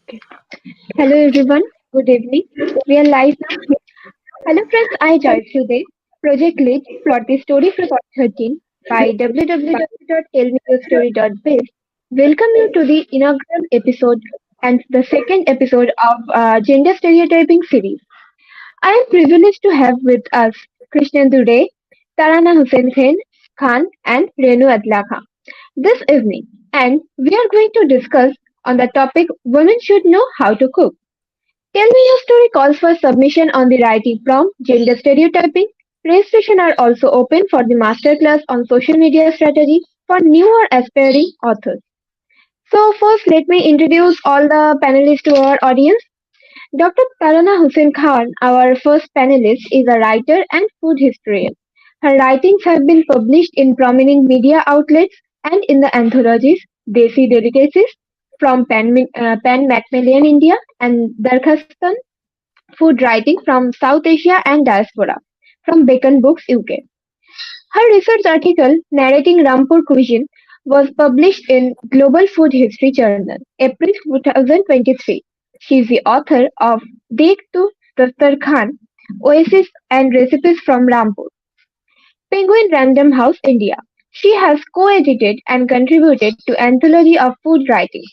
Okay. Hello everyone, good evening. We are live now. Hello friends, I Joyashree Dey, project lead, plot the story for part 13 by www.tellmeyourstory.biz. Welcome you to the inaugural episode and the second episode of Gender Stereotyping series. I am privileged to have with us Krishnendu Dey, Tarana Khan and Renu Addlakha this evening, and we are going to discuss on the topic women should know how to cook. Tell Me Your Story calls for submission on the writing prompt Gender Stereotyping. Registration are also open for the masterclass on social media strategy for new or aspiring authors. So first let me introduce all the panelists to our audience. Dr. Tarana Hussain Khan, our first panelist, is a writer and food historian. Her writings have been published in prominent media outlets and in the anthologies Desi Delicacies from Pan Macmillan India and Darkhastan Food Writing from South Asia and Diaspora from Bacon Books UK. Her research article narrating Rampur cuisine was published in Global Food History Journal, April 2023. She is the author of Dekh to Dastarkhan, Oasis and Recipes from Rampur, Penguin Random House, India. She has co-edited and contributed to Anthology of Food Writing,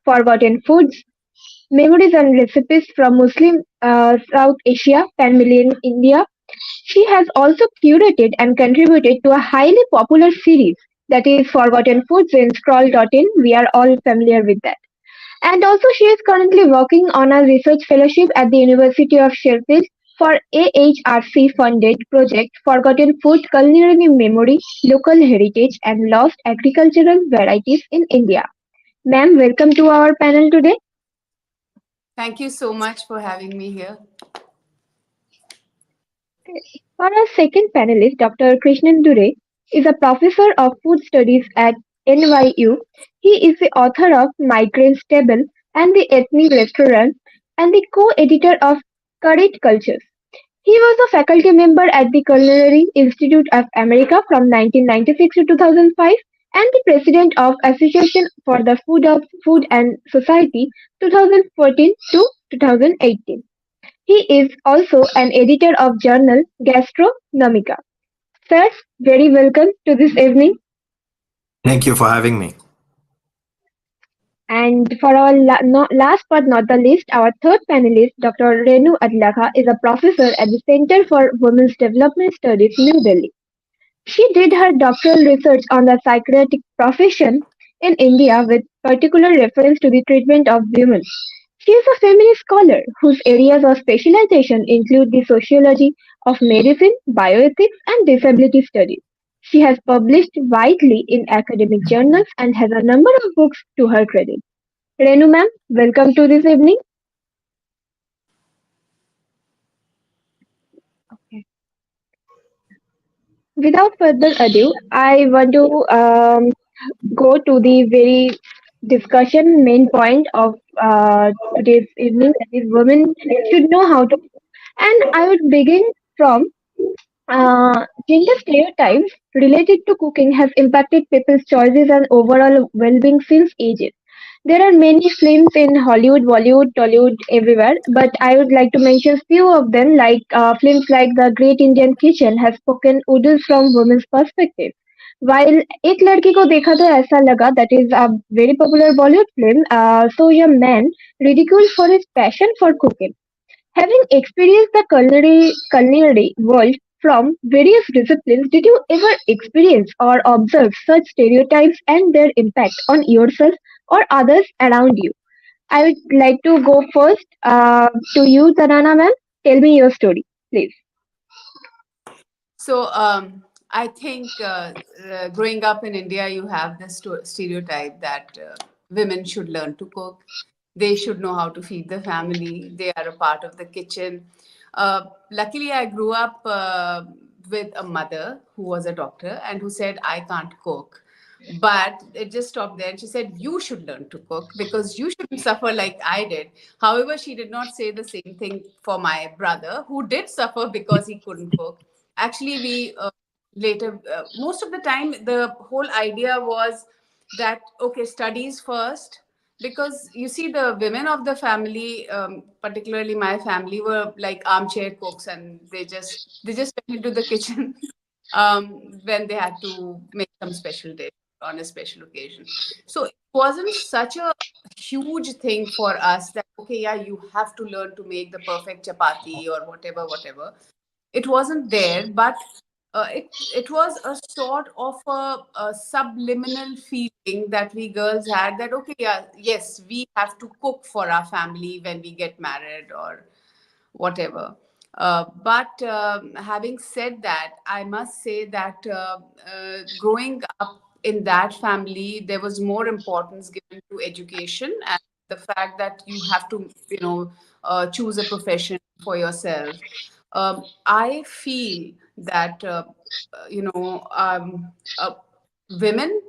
Forgotten Foods, Memories and Recipes from Muslim South Asia, Pan Million India. She has also curated and contributed to a highly popular series that is Forgotten Foods in Scroll.in. We are all familiar with that. And also she is currently working on a research fellowship at the University of Sheffield for AHRC funded project Forgotten Food Culinary Memory, Local Heritage and Lost Agricultural Varieties in India. Ma'am, welcome to our panel today. Thank you so much for having me here. For our second panelist, Dr. Krishnendu is a professor of food studies at NYU. He is the author of Migrants Table and the Ethnic Restaurant and the co-editor of Curried Cultures. He was a faculty member at the Culinary Institute of America from 1996 to 2005 and the president of Association for the Food and Society 2014 to 2018. He is also an editor of journal Gastronomica. Sir, very welcome to this evening. Thank you for having me. And for our last but not the least, our third panelist, Dr. Renu Addlakha, is a professor at the Center for Women's Development Studies, New Delhi. She did her doctoral research on the psychiatric profession in India with particular reference to the treatment of women. She is a feminist scholar whose areas of specialization include the sociology of medicine, bioethics, and disability studies. She has published widely in academic journals and has a number of books to her credit. Renu ma'am, welcome to this evening. Okay. Without further ado, I want to go to the very discussion main point of today's evening, that is women should know how to, and I would begin from gender stereotypes related to cooking have impacted people's choices and overall well-being since ages. There are many films in Hollywood, Bollywood, Tollywood, everywhere, but I would like to mention few of them, like films like The Great Indian Kitchen has spoken Urdu from women's perspective. While एक लड़की को देखा तो ऐसा लगा, that is a very popular Bollywood film, so a man ridiculed for his passion for cooking. Having experienced the culinary world from various disciplines, did you ever experience or observe such stereotypes and their impact on yourself or others around you? I would like to go first to you, Tarana ma'am. Tell me your story, please. So I think growing up in India, you have this stereotype that women should learn to cook. They should know how to feed the family. They are a part of the kitchen. Luckily, I grew up with a mother who was a doctor and who said, I can't cook. But it just stopped there. And she said, you should learn to cook because you shouldn't suffer like I did. However, she did not say the same thing for my brother, who did suffer because he couldn't cook. Actually, we later, most of the time, the whole idea was that, okay, studies first, because you see, the women of the family, particularly my family, were like armchair cooks, and they just went into the kitchen when they had to make some special day on a special occasion. So it wasn't such a huge thing for us that, okay, yeah, you have to learn to make the perfect chapati or whatever, whatever. It wasn't there, but it was a sort of a subliminal feeling that we girls had, that okay, yeah, yes, we have to cook for our family when we get married or whatever. But having said that, I must say that growing up in that family, there was more importance given to education, and the fact that you have to, choose a profession for yourself. I feel that, you know, women,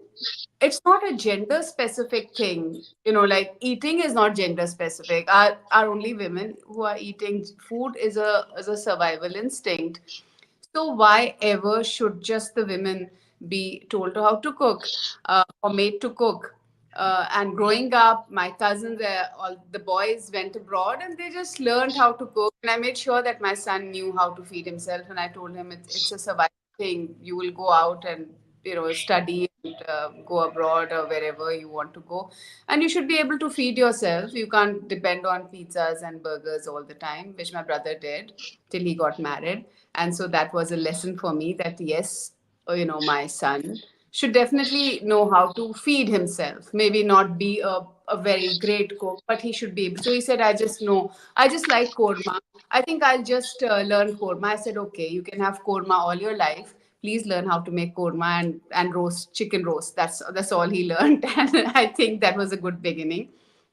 it's not a gender specific thing, like eating is not gender specific. Are only women who are eating food is a survival instinct. So why ever should just the women be told to how to cook, or made to cook? And growing up, my cousins, all the boys went abroad and they just learned how to cook. And I made sure that my son knew how to feed himself. And I told him it's a survival thing. You will go out and study and go abroad or wherever you want to go, and you should be able to feed yourself. You can't depend on pizzas and burgers all the time, which my brother did till he got married. And so that was a lesson for me, that yes, my son should definitely know how to feed himself. Maybe not be a very great cook, but he should be able. So he said, I just like korma. I think I'll just learn korma. I said, okay, you can have korma all your life. Please learn how to make korma and roast chicken roast. That's all he learned. And I think that was a good beginning,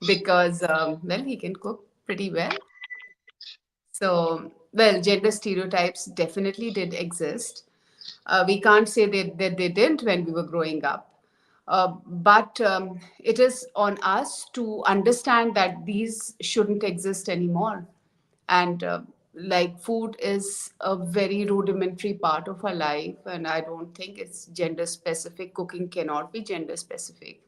because well, he can cook pretty well. So, well, gender stereotypes definitely did exist. We can't say that they didn't when we were growing up. But it is on us to understand that these shouldn't exist anymore. And like, food is a very rudimentary part of our life, and I don't think it's gender specific. Cooking cannot be gender specific.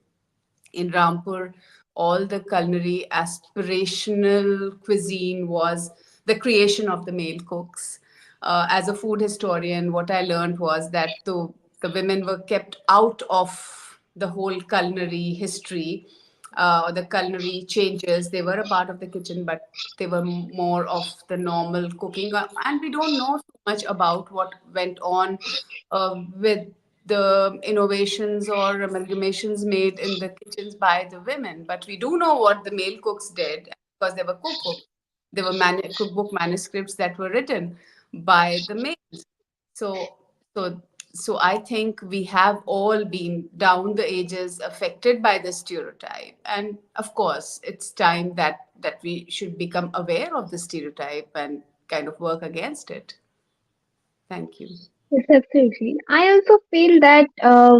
In Rampur, all the culinary aspirational cuisine was the creation of the male cooks. As a food historian, what I learned was that the women were kept out of the whole culinary history, or the culinary changes. They were a part of the kitchen, but they were more of the normal cooking. And we don't know so much about what went on with the innovations or amalgamations made in the kitchens by the women. But we do know what the male cooks did, because there were cookbooks, there were cookbook manuscripts that were written by the males. So, so, so I think we have all been down the ages affected by the stereotype, and of course, it's time that we should become aware of the stereotype and kind of work against it. Thank you. Yes, absolutely. I also feel that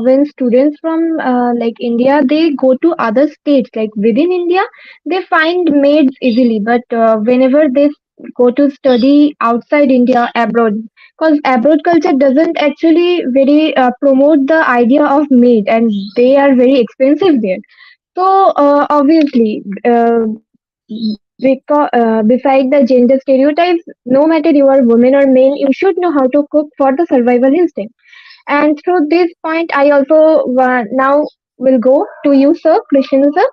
when students from like India, they go to other states, like within India, they find maids easily. But whenever they go to study outside India, abroad, because abroad culture doesn't actually very promote the idea of maid, and they are very expensive there. So obviously, beside the gender stereotypes, no matter you are woman or man, you should know how to cook for the survival instinct. And through this point, I also now will go to you, sir, Krishnendu sir.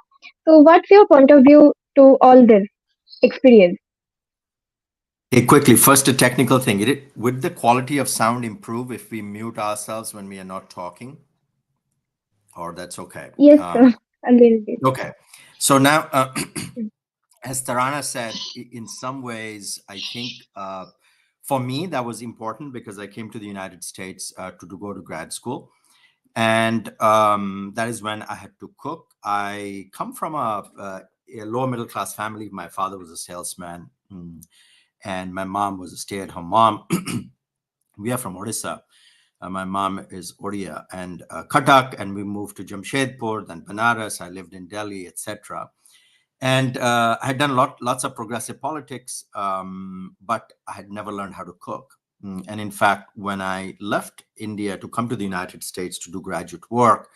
So, what's your point of view to all this experience? Hey, quickly, first a technical thing. Would the quality of sound improve if we mute ourselves when we are not talking? Or that's okay? Yes, sir, a little bit. Okay. So now, as Tarana said, in some ways, I think for me, that was important because I came to the United States to go to grad school. And that is when I had to cook. I come from a lower middle class family. My father was a salesman, and my mom was a stay-at-home mom. We are from Odisha. My mom is Odia and Cuttack, and we moved to Jamshedpur, then Banaras. I lived in Delhi, etc. And I had done lots of progressive politics, but I had never learned how to cook. And in fact, when I left India to come to the United States to do graduate work,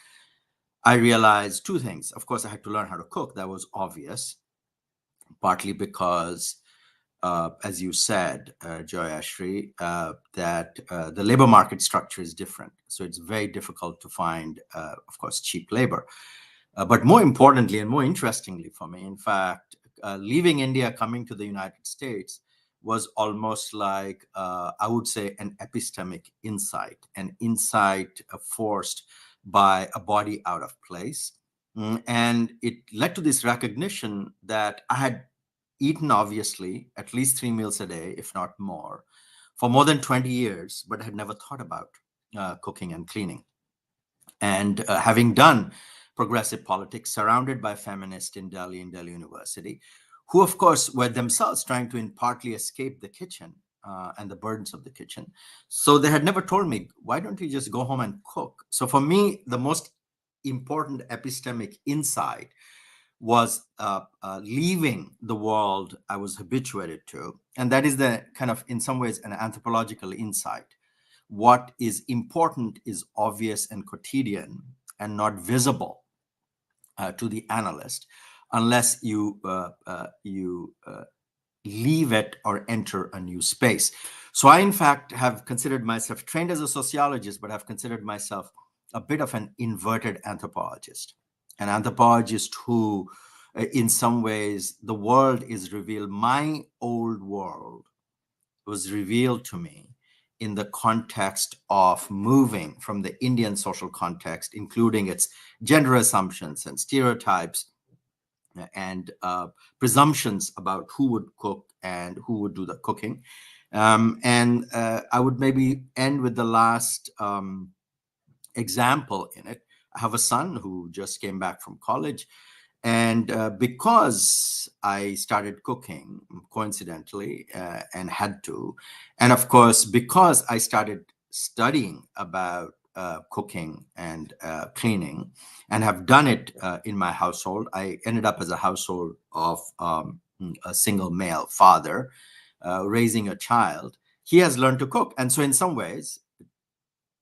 I realized two things. Of course, I had to learn how to cook. That was obvious, partly because, as you said, Joyashree, that the labor market structure is different. So it's very difficult to find, of course, cheap labor. But more importantly and more interestingly for me, in fact, leaving India, coming to the United States was almost like, I would say, an epistemic insight, an insight forced by a body out of place. And it led to this recognition that I had eaten, obviously, at least 3 meals a day, if not for more than 20 years, but had never thought about cooking and cleaning. And having done progressive politics, surrounded by feminists in Delhi University, who, of course, were themselves trying to partly escape the kitchen and the burdens of the kitchen. So they had never told me, why don't you just go home and cook? So for me, the most important epistemic insight was leaving the world I was habituated to. And that is the kind of, in some ways, an anthropological insight. What is important is obvious and quotidian and not visible to the analyst unless you leave it or enter a new space. So I, in fact, have considered myself trained as a sociologist, but have considered myself a bit of an inverted anthropologist, an anthropologist who, in some ways, the world is revealed. My old world was revealed to me in the context of moving from the Indian social context, including its gender assumptions and stereotypes and presumptions about who would cook and who would do the cooking. And I would maybe end with the last example in it. I have a son who just came back from college. And because I started cooking, coincidentally, and had to, and of course, because I started studying about cooking and cleaning and have done it in my household, I ended up as a household of a single male father raising a child. He has learned to cook. And so in some ways,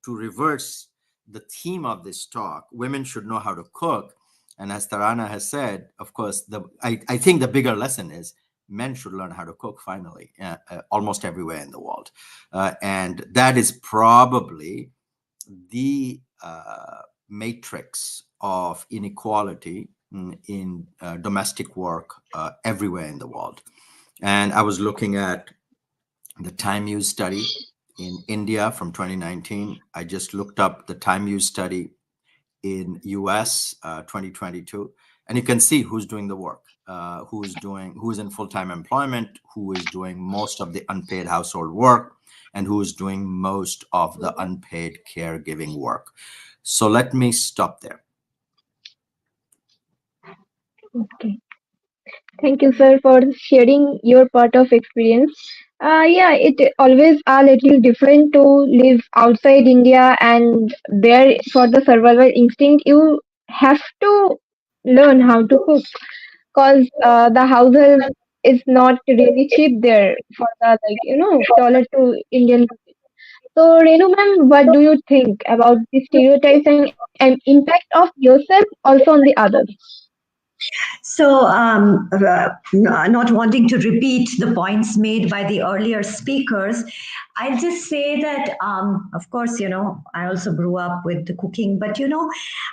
to reverse the theme of this talk, women should know how to cook. And as Tarana has said, of course, I think the bigger lesson is men should learn how to cook finally, almost everywhere in the world. And that is probably the matrix of inequality in domestic work everywhere in the world. And I was looking at the time use study in India from 2019. I just looked up the time use study in US 2022, and you can see who's doing the work, who's in full-time employment, who is doing most of the unpaid household work, and who is doing most of the unpaid caregiving work. So let me stop there. Okay. Thank you, sir, for sharing your part of experience. Yeah, it always a little different to live outside India, and there for the survival instinct, you have to learn how to cook because the houses is not really cheap there for the dollar to Indian. So, Renu ma'am, what do you think about the stereotypes and impact of yourself also on the others? So, not wanting to repeat the points made by the earlier speakers, I'll just say that, of course, I also grew up with the cooking, but,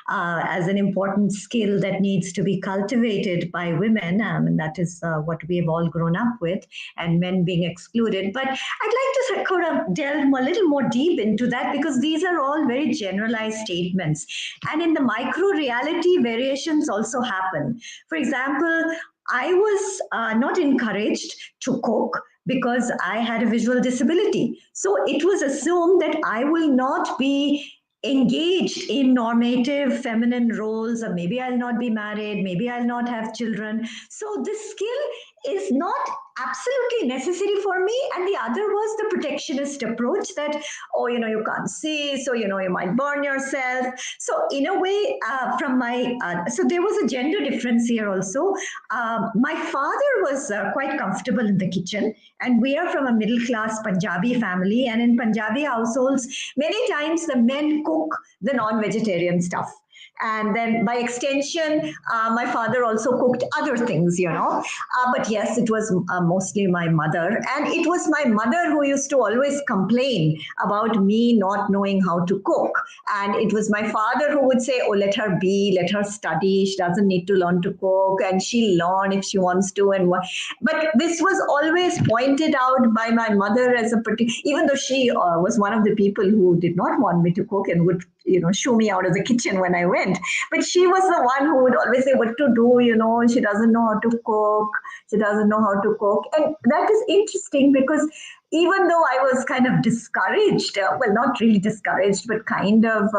as an important skill that needs to be cultivated by women, and that is what we have all grown up with, and men being excluded. But I'd like to sort of delve a little more deep into that because these are all very generalized statements. And in the micro reality, variations also happen. For example, I was not encouraged to cook because I had a visual disability. So it was assumed that I will not be engaged in normative feminine roles, or maybe I'll not be married, maybe I'll not have children. So this skill is not absolutely necessary for me. And the other was the protectionist approach that, oh, you can't see, so, you might burn yourself. So in a way, so there was a gender difference here also. My father was quite comfortable in the kitchen, and we are from a middle class Punjabi family. And in Punjabi households, many times the men cook the non-vegetarian stuff. And then by extension, my father also cooked other things, but yes, it was mostly my mother. And it was my mother who used to always complain about me not knowing how to cook. And it was my father who would say, oh, let her be, let her study. She doesn't need to learn to cook, and she'll learn if she wants to. But this was always pointed out by my mother as a particular, even though she was one of the people who did not want me to cook and would, shoo me out of the kitchen when I went. But she was the one who would always say what to do, she doesn't know how to cook. She doesn't know how to cook. And that is interesting because even though I was kind of discouraged, well, not really discouraged, but kind of,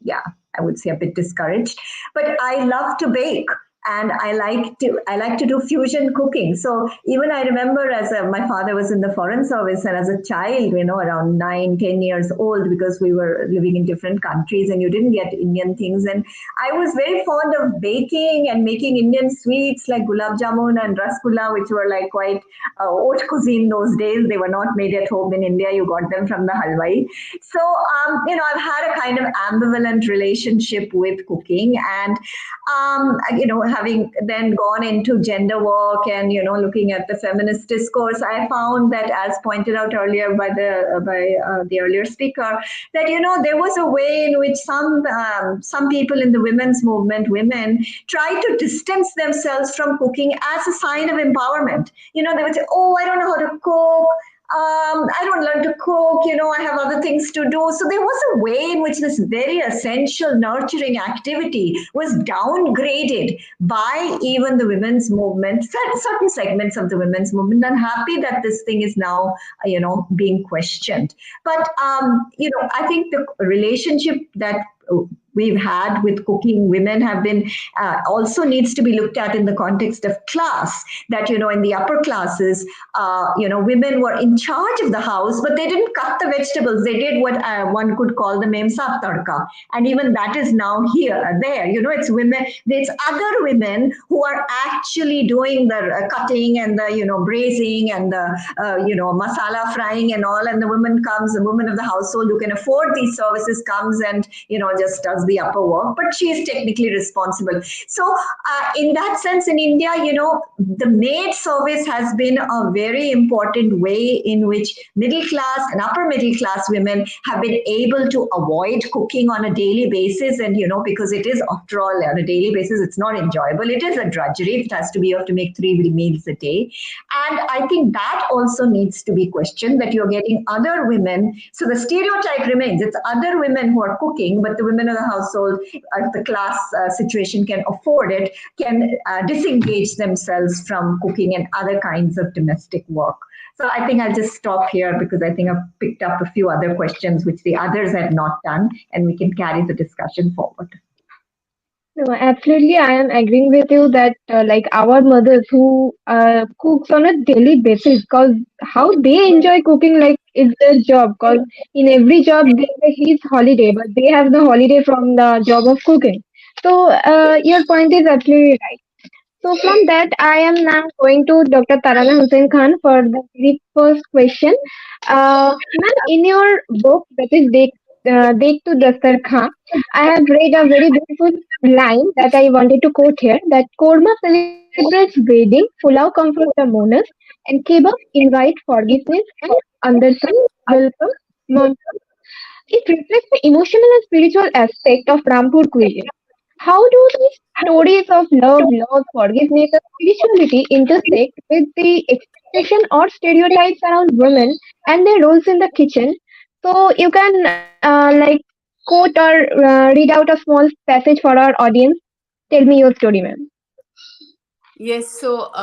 yeah, I would say a bit discouraged. But I love to bake, and I like to do fusion cooking. So even I remember my father was in the foreign service, and as a child, around 9, 10 years old, because we were living in different countries and you didn't get Indian things. And I was very fond of baking and making Indian sweets like gulab jamun and rasgulla, which were like quite haute cuisine those days. They were not made at home in India. You got them from the halwai. So, I've had a kind of ambivalent relationship with cooking. And, having then gone into gender work and, looking at the feminist discourse, I found that, as pointed out earlier by the earlier speaker, that, there was a way in which some people in the women's movement, women, try to distance themselves from cooking as a sign of empowerment. They would say, oh, I don't know how to cook. I don't learn to cook, I have other things to do. So there was a way in which this very essential nurturing activity was downgraded by even the women's movement, certain segments of the women's movement. I'm happy that this thing is now, being questioned. But, I think the relationship that we've had with cooking, women have been also needs to be looked at in the context of class. That in the upper classes, women were in charge of the house, but they didn't cut the vegetables. They did what one could call the memsa tadka, and even that is now there. It's women. It's other women who are actually doing the cutting and the braising and the masala frying and all. And the woman of the household who can afford these services comes and just does the upper work, but she is technically responsible. So in that sense, in India, the maid service has been a very important way in which middle class and upper middle class women have been able to avoid cooking on a daily basis. And, because it is, after all, on a daily basis, it's not enjoyable. It is a drudgery. It has to be, you have to make 3 meals a day. And I think that also needs to be questioned, that you're getting other women. So the stereotype remains. It's other women who are cooking, but the women of the household, if the class situation can afford it, can disengage themselves from cooking and other kinds of domestic work. So I think I'll just stop here because I think I've picked up a few other questions which the others had not done, and we can carry the discussion forward. No, absolutely. I am agreeing with you that like our mothers who cooks on a daily basis, because how they enjoy cooking, like it's their job. Because in every job there is his holiday, but they have the holiday from the job of cooking. So your point is absolutely right. So from that, I am now going to Dr. Tarana Hussain Khan for the very first question. Ma'am, in your book, that is Dek to Dastar Khan, I have read a very beautiful line that I wanted to quote here, that Korma celebrates wedding, Pulao comforts the mourners, and Kebab invite forgiveness and Anderson welcome monsters. It reflects the emotional and spiritual aspect of Rampur cuisine. How do these stories of love, loss, forgiveness, and spirituality intersect with the expectation or stereotypes around women and their roles in the kitchen? So you can quote or read out a small passage for our audience. Tell me your story, ma'am. Yes, so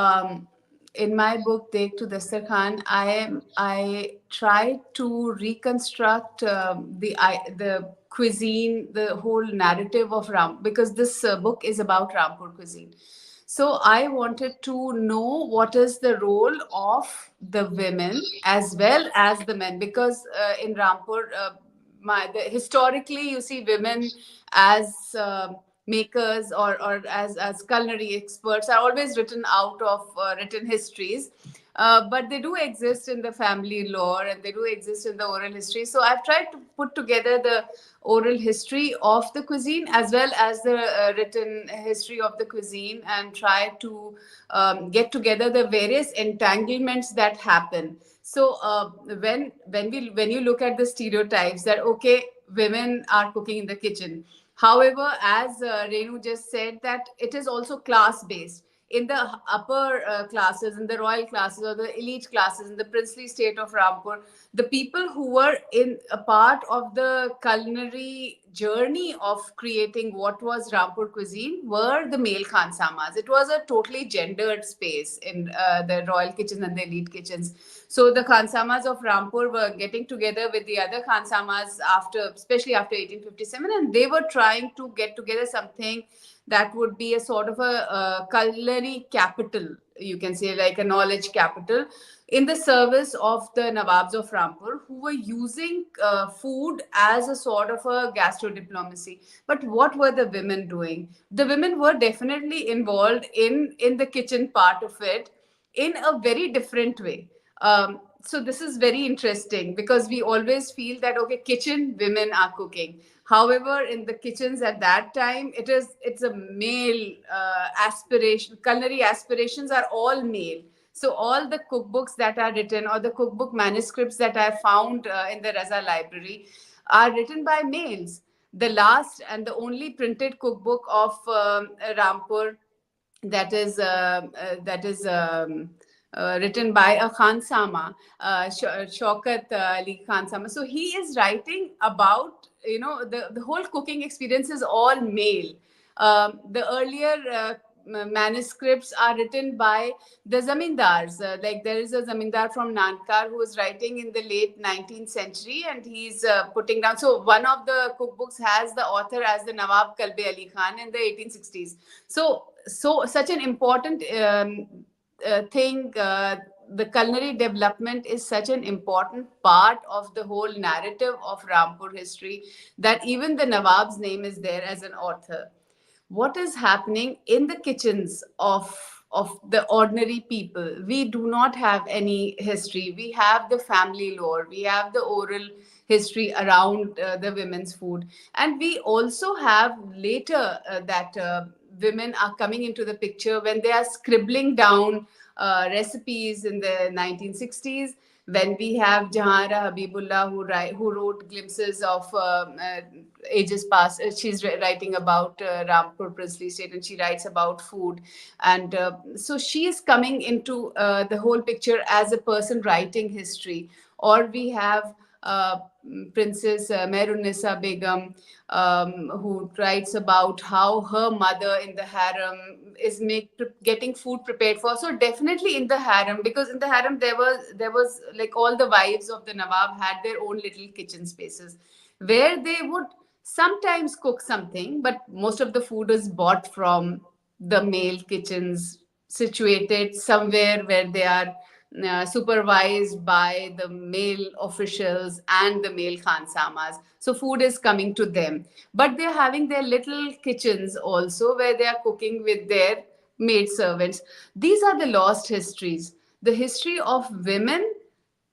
in my book Dek to Dastarkhan, I try to reconstruct the cuisine, the whole narrative of Ram, because this book is about Rampur cuisine. So I wanted to know what is the role of the women as well as the men, because in Rampur, historically you see women as makers or as culinary experts are always written out of written histories. but they do exist in the family lore and they do exist in the oral history. So I've tried to put together the oral history of the cuisine as well as the written history of the cuisine, and try to get together the various entanglements that happen. So when you look at the stereotypes that okay, women are cooking in the kitchen. However, as Renu just said, that it is also class based. In the upper classes, in the royal classes or the elite classes, in the princely state of Rampur, the people who were in a part of the culinary journey of creating what was Rampur cuisine were the male khansamas. It was a totally gendered space in the royal kitchens and the elite kitchens. So the khansamas of Rampur were getting together with the other khansamas after, especially after 1857, and they were trying to get together something that would be a sort of a culinary capital, you can say, like a knowledge capital, in the service of the Nawabs of Rampur, who were using food as a sort of a gastro diplomacy. But what were the women doing? The women were definitely involved in the kitchen part of it in a very different way. So this is very interesting because we always feel that okay, kitchen women are cooking. However, in the kitchens at that time, it's a male aspiration. Culinary aspirations are all male. So all the cookbooks that are written or the cookbook manuscripts that I found in the Raza library are written by males. The last and the only printed cookbook of Rampur that is written by a Khansama, Shaukat Ali Khansama. So he is writing about, the whole cooking experience is all male. The earlier manuscripts are written by the zamindars. Like there is a zamindar from Nankar who is writing in the late 19th century, and he's putting down. So one of the cookbooks has the author as the Nawab Kalbe Ali Khan in the 1860s. So such an important thing. The culinary development is such an important part of the whole narrative of Rampur history that even the Nawab's name is there as an author. What is happening in the kitchens of the ordinary people? We do not have any history. We have the family lore, we have the oral history around the women's food, and we also have later that women are coming into the picture when they are scribbling down recipes in the 1960s, when we have Jahara Habibullah who wrote glimpses of ages past. She's writing about Rampur Princely State, and she writes about food. And so she is coming into the whole picture as a person writing history. Or we have uh, Princess Mehrunissa Begum, who writes about how her mother in the harem is getting food prepared for. So definitely in the harem, because in the harem there was like all the wives of the Nawab had their own little kitchen spaces where they would sometimes cook something, but most of the food is bought from the male kitchens situated somewhere where they are supervised by the male officials and the male khansamas. So food is coming to them. But they're having their little kitchens also where they are cooking with their maid servants. These are the lost histories. The history of women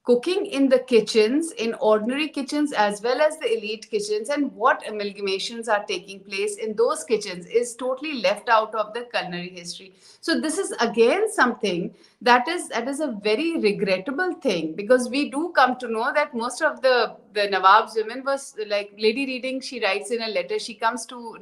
cooking in the kitchens, in ordinary kitchens as well as the elite kitchens, and what amalgamations are taking place in those kitchens is totally left out of the culinary history. So this is again something that is a very regrettable thing, because we do come to know that most of the Nawab's women was like Lady Reading. She writes in a letter. She comes to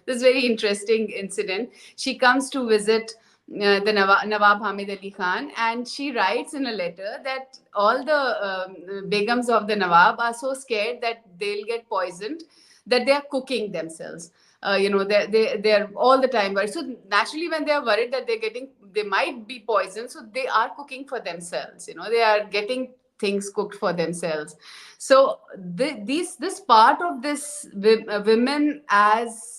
this very interesting incident. She comes to visit the Nawab Hamid Ali Khan, and she writes in a letter that all the begums of the Nawab are so scared that they'll get poisoned that they are cooking themselves. They're all the time worried. So naturally, when they are worried that they might be poisoned, so they are cooking for themselves. They are getting things cooked for themselves. So this part of this women as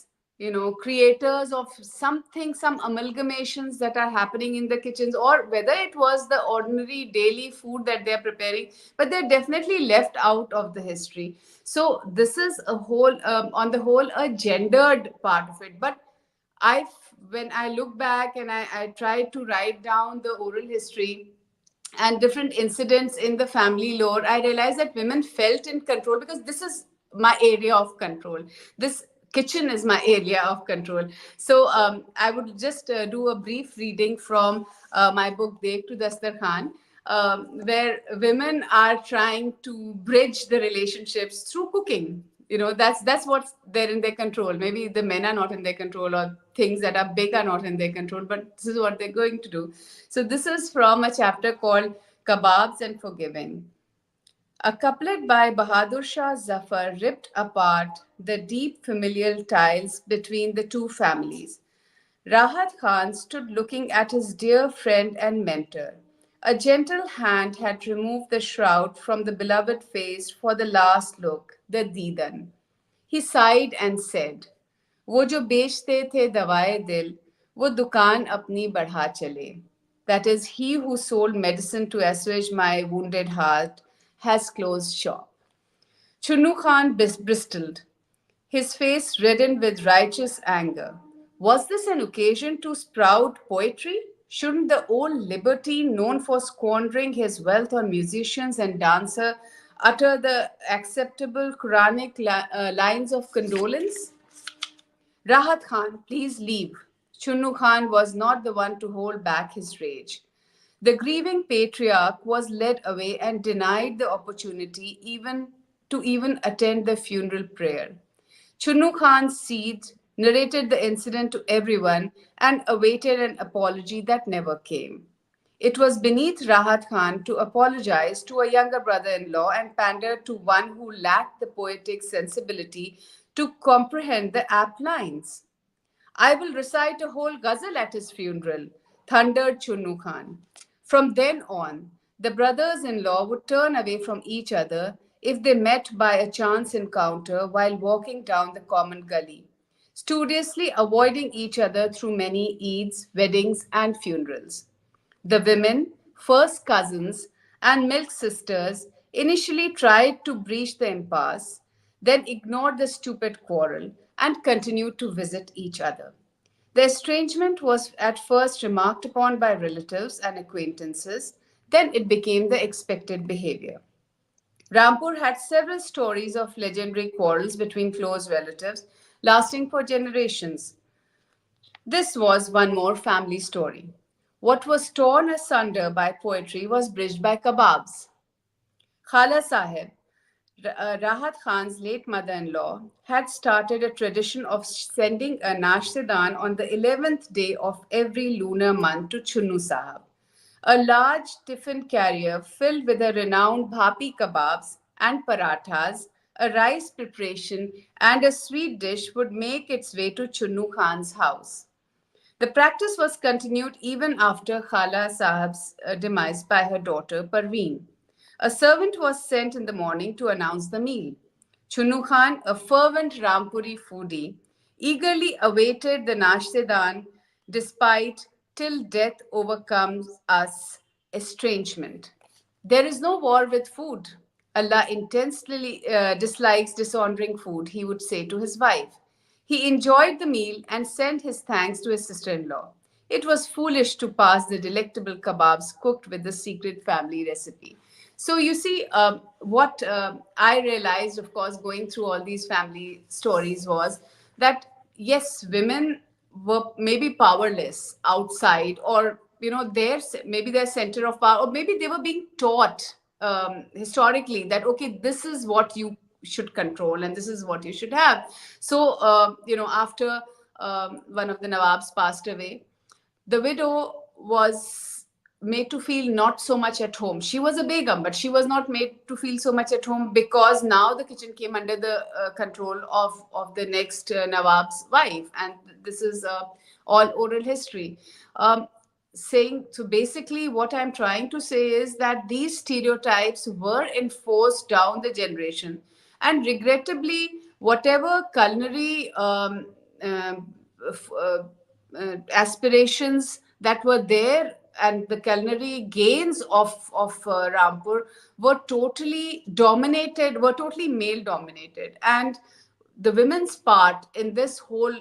creators of something, some amalgamations that are happening in the kitchens, or whether it was the ordinary daily food that they're preparing, but they're definitely left out of the history. So this is a whole, on the whole, a gendered part of it. But I when I look back and I try to write down the oral history, and different incidents in the family lore, I realized that women felt in control because this is my area of control. This kitchen is my area of control. So I would just do a brief reading from my book Dekh to Dastarkhan, where women are trying to bridge the relationships through cooking. You know, that's what's there in their control. Maybe the men are not in their control, or things that are big are not in their control, but this is what they're going to do. So this is from a chapter called Kebabs and Forgiving. A couplet by Bahadur Shah Zafar ripped apart the deep familial ties between the two families. Rahat Khan stood looking at his dear friend and mentor. A gentle hand had removed the shroud from the beloved face for the last look, the Deedan. He sighed and said, वो जो बेचते थे दवाए दिल, वो दुकान अपनी बढ़ा चले. That is, he who sold medicine to assuage my wounded heart has closed shop. Chunnu Khan bristled. His face reddened with righteous anger. Was this an occasion to sprout poetry? Shouldn't the old libertine, known for squandering his wealth on musicians and dancers, utter the acceptable Quranic lines of condolence? Rahat Khan, please leave. Chunnu Khan was not the one to hold back his rage. The grieving patriarch was led away and denied the opportunity even attend the funeral prayer. Chunnu Khan Seed narrated the incident to everyone and awaited an apology that never came. It was beneath Rahat Khan to apologize to a younger brother in law and pander to one who lacked the poetic sensibility to comprehend the apt lines. I will recite a whole ghazal at his funeral, thundered Chunnu Khan. From then on, the brothers in law would turn away from each other if they met by a chance encounter while walking down the common gully, studiously avoiding each other through many Eids, weddings, and funerals. The women, first cousins, and milk sisters, initially tried to breach the impasse, then ignored the stupid quarrel and continued to visit each other. The estrangement was at first remarked upon by relatives and acquaintances, then it became the expected behavior. Rampur had several stories of legendary quarrels between close relatives lasting for generations. This was one more family story. What was torn asunder by poetry was bridged by kebabs. Khala Sahib, Rahat Khan's late mother in law, had started a tradition of sending a nashtadan on the 11th day of every lunar month to Chunnu Sahib. A large tiffin carrier filled with the renowned bhapi kebabs and parathas, a rice preparation, and a sweet dish would make its way to Chunnu Khan's house. The practice was continued even after Khala Sahib's demise by her daughter Parveen. A servant was sent in the morning to announce the meal. Chunnu Khan, a fervent Rampuri foodie, eagerly awaited the nashtadan despite till death overcomes us estrangement. There is no war with food. Allah intensely dislikes dishonoring food, he would say to his wife. He enjoyed the meal and sent his thanks to his sister in law. It was foolish to pass the delectable kebabs cooked with the secret family recipe. So, you see, what I realized, of course, going through all these family stories was that yes, women were maybe powerless outside, or their maybe their center of power, or maybe they were being taught historically that okay, this is what you should control and this is what you should have. So after one of the Nawabs passed away, the widow was made to feel not so much at home. She was a begum, but she was not made to feel so much at home because now the kitchen came under the control of the next Nawab's wife. And this is all oral history. Saying so basically what I'm trying to say is that these stereotypes were enforced down the generation, and regrettably whatever culinary aspirations that were there and the culinary gains of Rampur were totally male dominated, and the women's part in this whole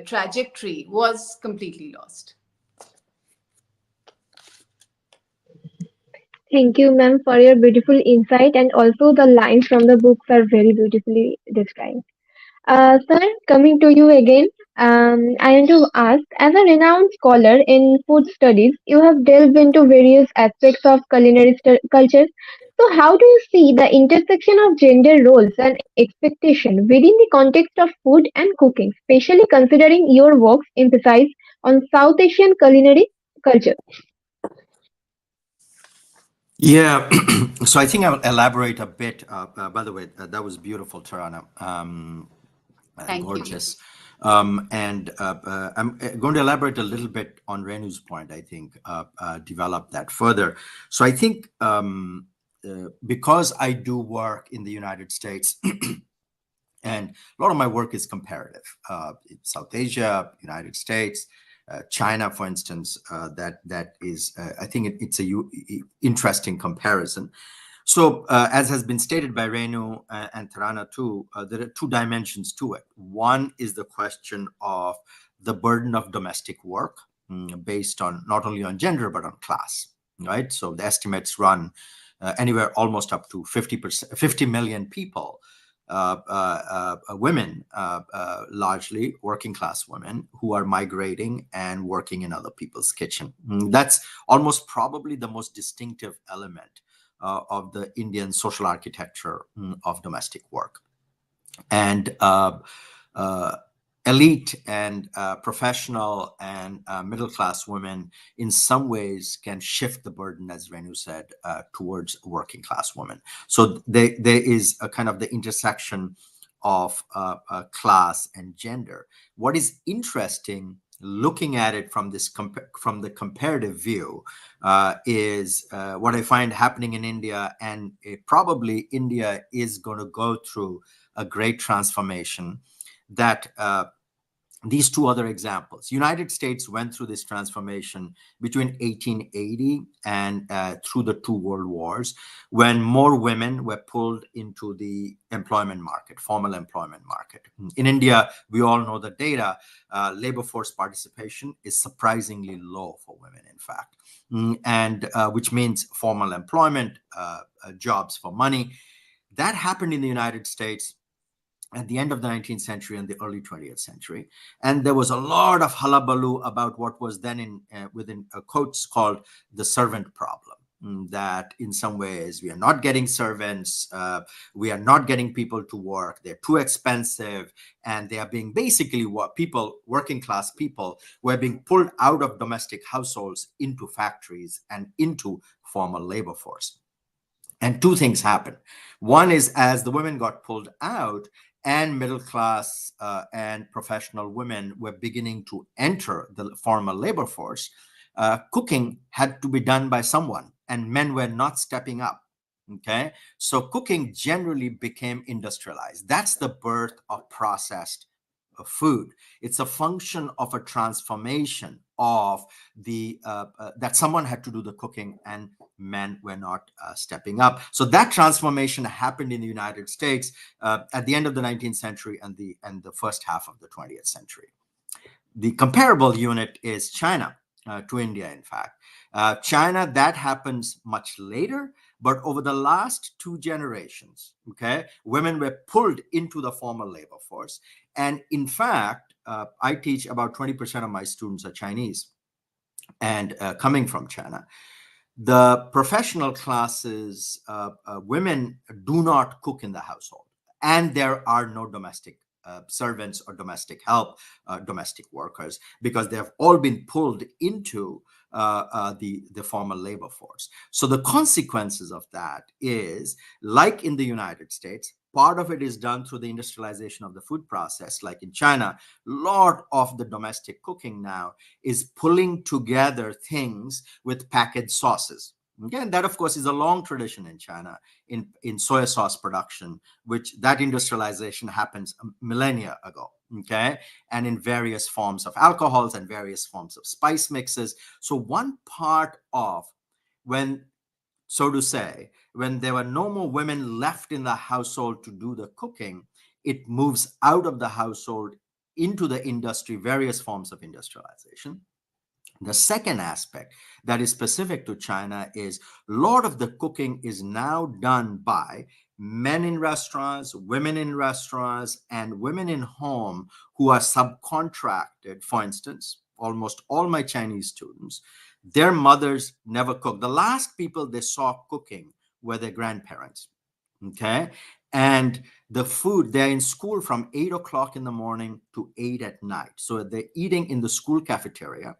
trajectory was completely lost. Thank you, ma'am, for your beautiful insight, and also the lines from the books are very beautifully described. Sir, coming to you again, I want to ask, as a renowned scholar in food studies, you have delved into various aspects of culinary culture. So, how do you see the intersection of gender roles and expectation within the context of food and cooking, especially considering your works emphasize on South Asian culinary culture? Yeah, so I think I'll elaborate a bit. By the way, that was beautiful, Tarana. Thank you. Gorgeous. And I'm going to elaborate a little bit on Renu's point, I think, develop that further. So I think because I do work in the United States, and a lot of my work is comparative. South Asia, United States, China, for instance, that is, I think it's a interesting comparison. So, as has been stated by Renu and Tarana too, there are two dimensions to it. One is the question of the burden of domestic work, based on not only on gender but on class, right? So the estimates run anywhere almost up to 50 million people, women, largely working class women, who are migrating and working in other people's kitchen. That's almost probably the most distinctive element of the Indian social architecture of domestic work. And elite and professional and middle class women in some ways can shift the burden, as Renu said, towards working class women. So there is a kind of the intersection of class and gender. What is interesting, looking at it from this from the comparative view, is what I find happening in India, and probably India is going to go through a great transformation. That these two other examples, United States went through this transformation between 1880 and through the two world wars, when more women were pulled into the employment market, formal employment market. In India, we all know the data. Labor force participation is surprisingly low for women, in fact, and which means formal employment, jobs for money. That happened in the United States at the end of the 19th century and the early 20th century. And there was a lot of hullabaloo about what was then within quotes called the servant problem. That in some ways we are not getting servants, we are not getting people to work, they're too expensive, and they are being basically working class people were being pulled out of domestic households into factories and into formal labor force. And two things happened. One is, as the women got pulled out, and middle class and professional women were beginning to enter the formal labor force, cooking had to be done by someone, and men were not stepping up. Okay, so cooking generally became industrialized. That's the birth of processed food. It's a function of a transformation of the that someone had to do the cooking and men were not stepping up. So that transformation happened in the United States at the end of the 19th century and the first half of the 20th century. The comparable unit is China to India, in fact. China, that happens much later, but over the last two generations, okay, women were pulled into the formal labor force. And in fact, I teach about 20% of my students are Chinese and coming from China. The professional classes, women do not cook in the household, and there are no domestic servants or domestic help, domestic workers, because they have all been pulled into the formal labor force. So the consequences of that is, like in the United States, part of it is done through the industrialization of the food process. Like in China, a lot of the domestic cooking now is pulling together things with packaged sauces. Again, that of course is a long tradition in China in soy sauce production, which that industrialization happens millennia ago. Okay, and in various forms of alcohols and various forms of spice mixes. So one part of when, so to say, when there were no more women left in the household to do the cooking, it moves out of the household into the industry, various forms of industrialization. The second aspect that is specific to China is a lot of the cooking is now done by men in restaurants, women in restaurants, and women in home who are subcontracted. For instance, almost all my Chinese students, their mothers never cooked. The last people they saw cooking were their grandparents. Okay. And the food, they're in school from 8 o'clock in the morning to 8 at night. So they're eating in the school cafeteria.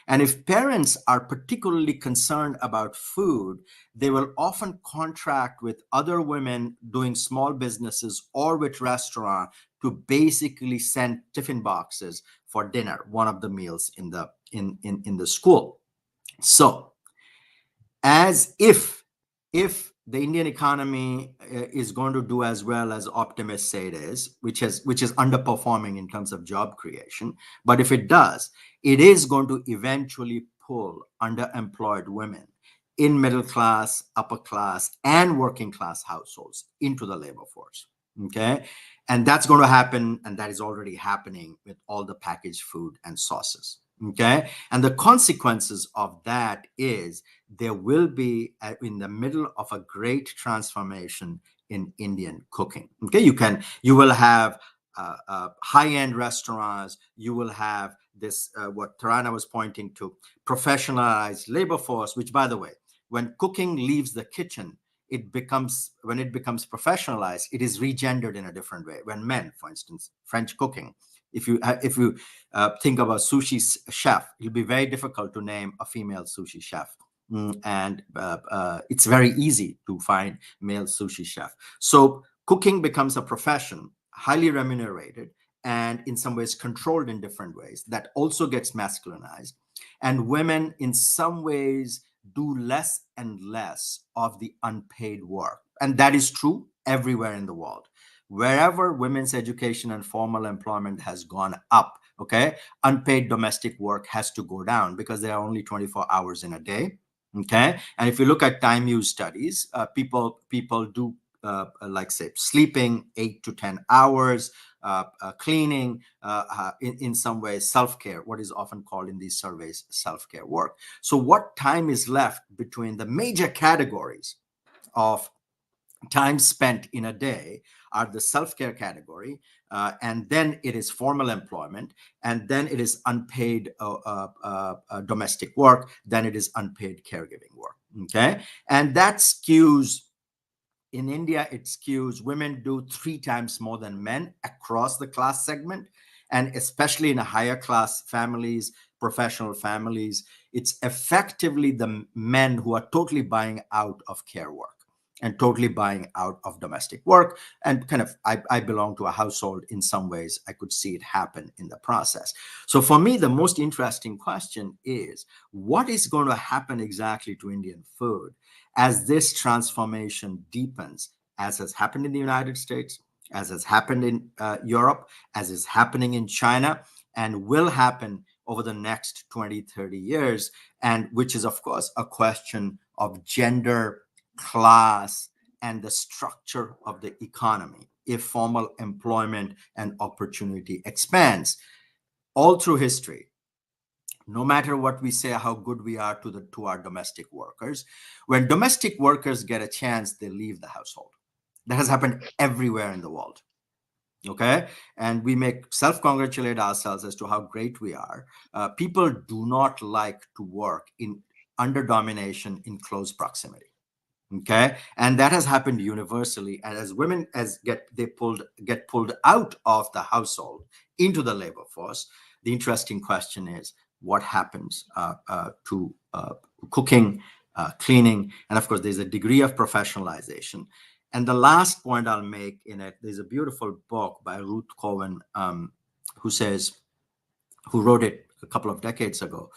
And if parents are particularly concerned about food, they will often contract with other women doing small businesses or with restaurant to basically send tiffin boxes for dinner, one of the meals in the school. So as if the Indian economy is going to do as well as optimists say it is, which is underperforming in terms of job creation, but if it does, it is going to eventually pull underemployed women in middle class, upper class, and working class households into the labor force. Okay. And that's going to happen, and that is already happening with all the packaged food and sauces. Okay. And the consequences of that is there will be in the middle of a great transformation in Indian cooking. Okay. You will have high-end restaurants. You will have this, what Tarana was pointing to, professionalized labor force, which, by the way, when cooking leaves the kitchen, when it becomes professionalized, it is regendered in a different way. When men, for instance, French cooking, if you think about sushi chef, it'll be very difficult to name a female sushi chef. And it's very easy to find male sushi chef. So cooking becomes a profession, highly remunerated, and in some ways controlled in different ways. That also gets masculinized. And women, in some ways, do less and less of the unpaid work. And that is true everywhere in the world. Wherever women's education and formal employment has gone up, okay, unpaid domestic work has to go down because there are only 24 hours in a day. Okay. And if you look at time use studies, people do like say sleeping 8 to 10 hours, cleaning, in some ways self-care, what is often called in these surveys self-care work. So what time is left between the major categories of time spent in a day are the self-care category, and then it is formal employment, and then it is unpaid domestic work, then it is unpaid caregiving work. Okay. And that skews, in India, it skews women do 3 times more than men across the class segment. And especially in a higher class families, professional families, it's effectively the men who are totally buying out of care work and totally buying out of domestic work. And kind of, I belong to a household in some ways. I could see it happen in the process. So for me, the most interesting question is what is going to happen exactly to Indian food as this transformation deepens, as has happened in the United States, as has happened in Europe, as is happening in China, and will happen over the next 20, 30 years, and which is, of course, a question of gender, class, and the structure of the economy if formal employment and opportunity expands. All through history, no matter what we say, how good we are to our domestic workers, when domestic workers get a chance, they leave the household. That has happened everywhere in the world. Okay. And we may self-congratulate ourselves as to how great we are. People do not like to work under domination in close proximity. Okay. And that has happened universally. And as women get pulled out of the household into the labor force, the interesting question is what happens to cooking, cleaning, and of course there's a degree of professionalization. And the last point I'll make in it, there's a beautiful book by Ruth Cohen, who wrote it a couple of decades ago,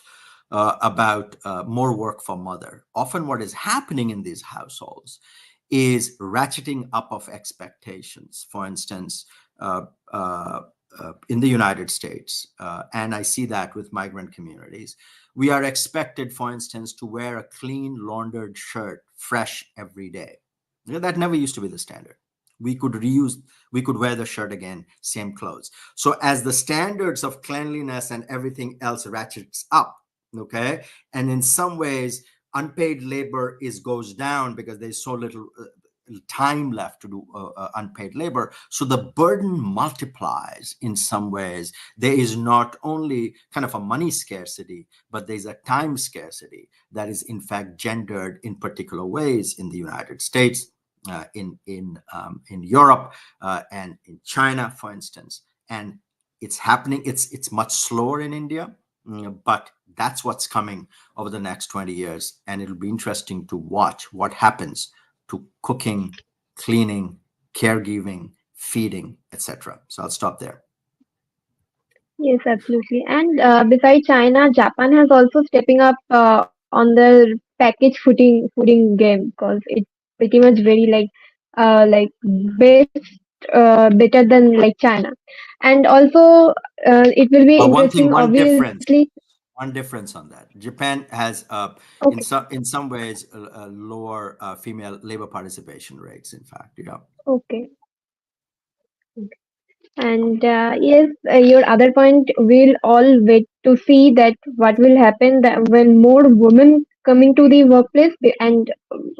about more work for mother. Often what is happening in these households is ratcheting up of expectations. For instance, in the United States, and I see that with migrant communities, we are expected, for instance, to wear a clean, laundered shirt fresh every day. That never used to be the standard. We could wear the shirt again, same clothes. So as the standards of cleanliness and everything else ratchets up, Okay. And in some ways, unpaid labor goes down because there's so little time left to do unpaid labor. So the burden multiplies in some ways. There is not only kind of a money scarcity, but there's a time scarcity that is in fact gendered in particular ways in the United States, in Europe, and in China, for instance. And it's happening. It's much slower in India, but that's what's coming over the next 20 years. And it'll be interesting to watch what happens to cooking, cleaning, caregiving, feeding, etc. So I'll stop there. Yes, absolutely. And besides China, Japan has also stepping up on the package fooding game because it's pretty much very like best better than like China. And also it will be But one thing, interesting, obviously. one difference on that. Japan has, Okay, in some ways, lower female labor participation rates. In fact, yeah. okay. And yes, your other point, we'll all wait to see that what will happen that when more women coming to the workplace, and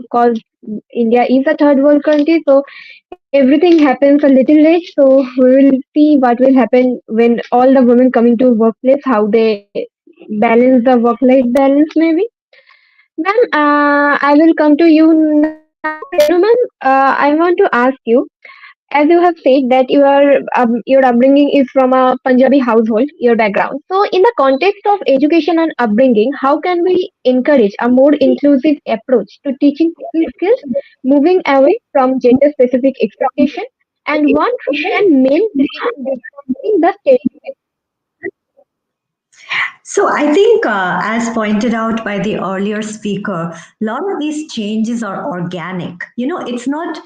because India is a third world country, so everything happens a little late. So we will see what will happen when all the women coming to workplace, how they balance the work-life balance maybe. Ma'am, I will come to you now. Renu ma'am, I want to ask you, as you have said that your upbringing is from a Punjabi household, your background. So, in the context of education and upbringing, how can we encourage a more inclusive approach to teaching cooking skills, moving away from gender-specific expectation, and what can men play in disrupting the stereotypes? So I think, as pointed out by the earlier speaker, a lot of these changes are organic. It's not.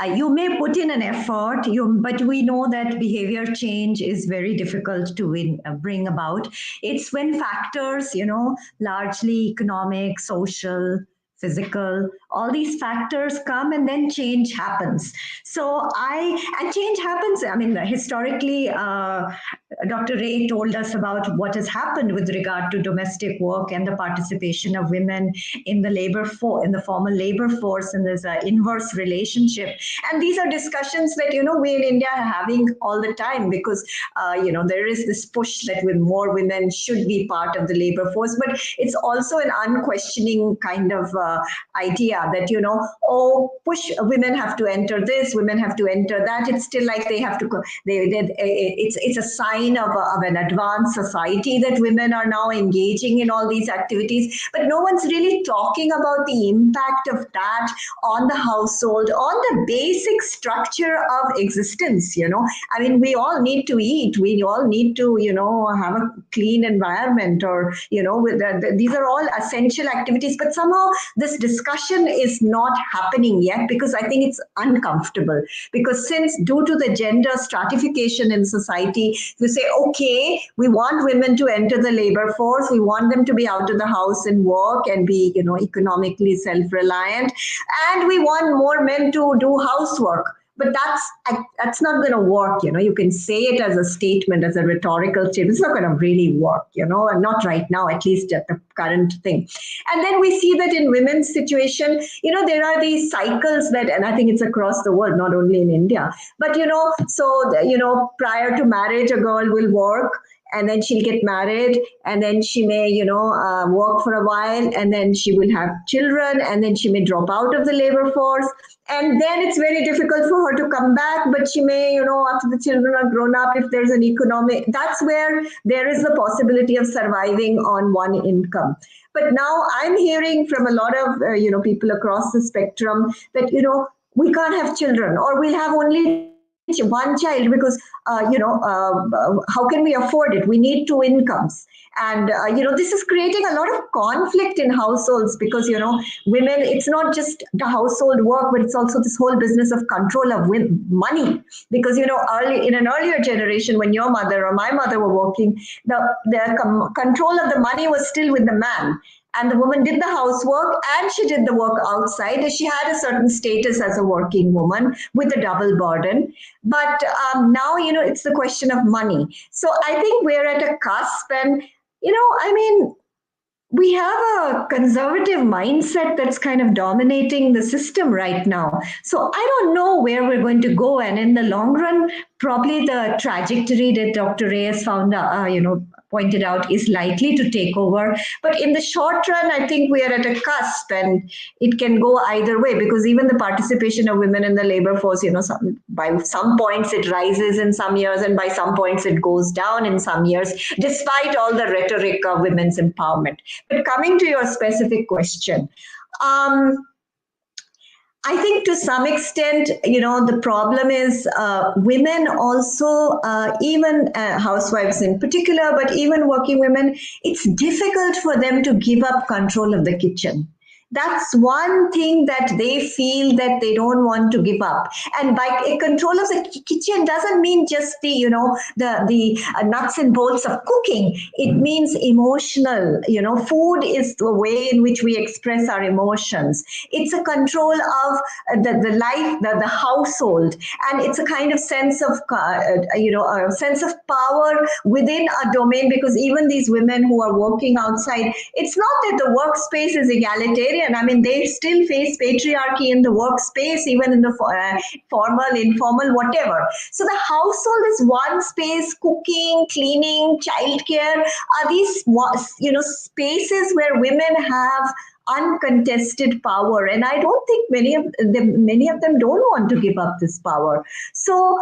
You may put in an effort, but we know that behavior change is very difficult to bring about. It's when factors, largely economic, social, physical, all these factors come and then change happens. And change happens. I mean, historically, Dr. Ray told us about what has happened with regard to domestic work and the participation of women in the in the formal labor force, and there's an inverse relationship. And these are discussions that we in India are having all the time, because there is this push that with more women should be part of the labor force, but it's also an unquestioning kind of idea that push, women have to enter this, women have to enter that. It's still like they have to it's a sign of an advanced society that women are now engaging in all these activities, but no one's really talking about the impact of that on the household, on the basic structure of existence. I mean, we all need to eat, we all need to have a clean environment, or these are all essential activities, but somehow this discussion is not happening yet, because I think it's uncomfortable, because since due to the gender stratification in society, you say, okay, we want women to enter the labor force, we want them to be out of the house and work and be economically self-reliant, and we want more men to do housework. But that's not going to work. You can say it as a statement, as a rhetorical statement. It's not going to really work, and not right now, at least at the current thing. And then we see that in women's situation, there are these cycles that, and I think it's across the world, not only in India, but prior to marriage, a girl will work, and then she'll get married, and then she may work for a while, and then she will have children, and then she may drop out of the labor force, and then it's very difficult for her to come back. But she may, after the children are grown up, if there's an economic, that's where there is the possibility of surviving on one income. But now I'm hearing from a lot of people across the spectrum that we can't have children, or we'll have only one child, because how can we afford it? We need two incomes. And this is creating a lot of conflict in households, because women, it's not just the household work, but it's also this whole business of control of money. Because in an earlier generation, when your mother or my mother were working, the control of the money was still with the man, and the woman did the housework and she did the work outside, and she had a certain status as a working woman with a double burden. But now it's the question of money. So I think we're at a cusp, and I mean, we have a conservative mindset that's kind of dominating the system right now. So I don't know where we're going to go. And in the long run, probably the trajectory that Dr. Reyes found, pointed out is likely to take over. But in the short run, I think we are at a cusp, and it can go either way, because even the participation of women in the labor force, by some points it rises in some years, and by some points it goes down in some years, despite all the rhetoric of women's empowerment. But coming to your specific question, um, I think to some extent, the problem is women also, even housewives in particular, but even working women, it's difficult for them to give up control of the kitchen. That's one thing that they feel that they don't want to give up. And by control of the kitchen doesn't mean just the nuts and bolts of cooking. It means emotional. Food is the way in which we express our emotions. It's a control of the life, the household, and it's a kind of sense of a sense of power within a domain. Because even these women who are working outside, it's not that the workspace is egalitarian. I mean, they still face patriarchy in the workspace, even in the formal, informal, whatever. So the household is one space. Cooking, cleaning, childcare are these spaces where women have uncontested power, and I don't think many of them don't want to give up this power. So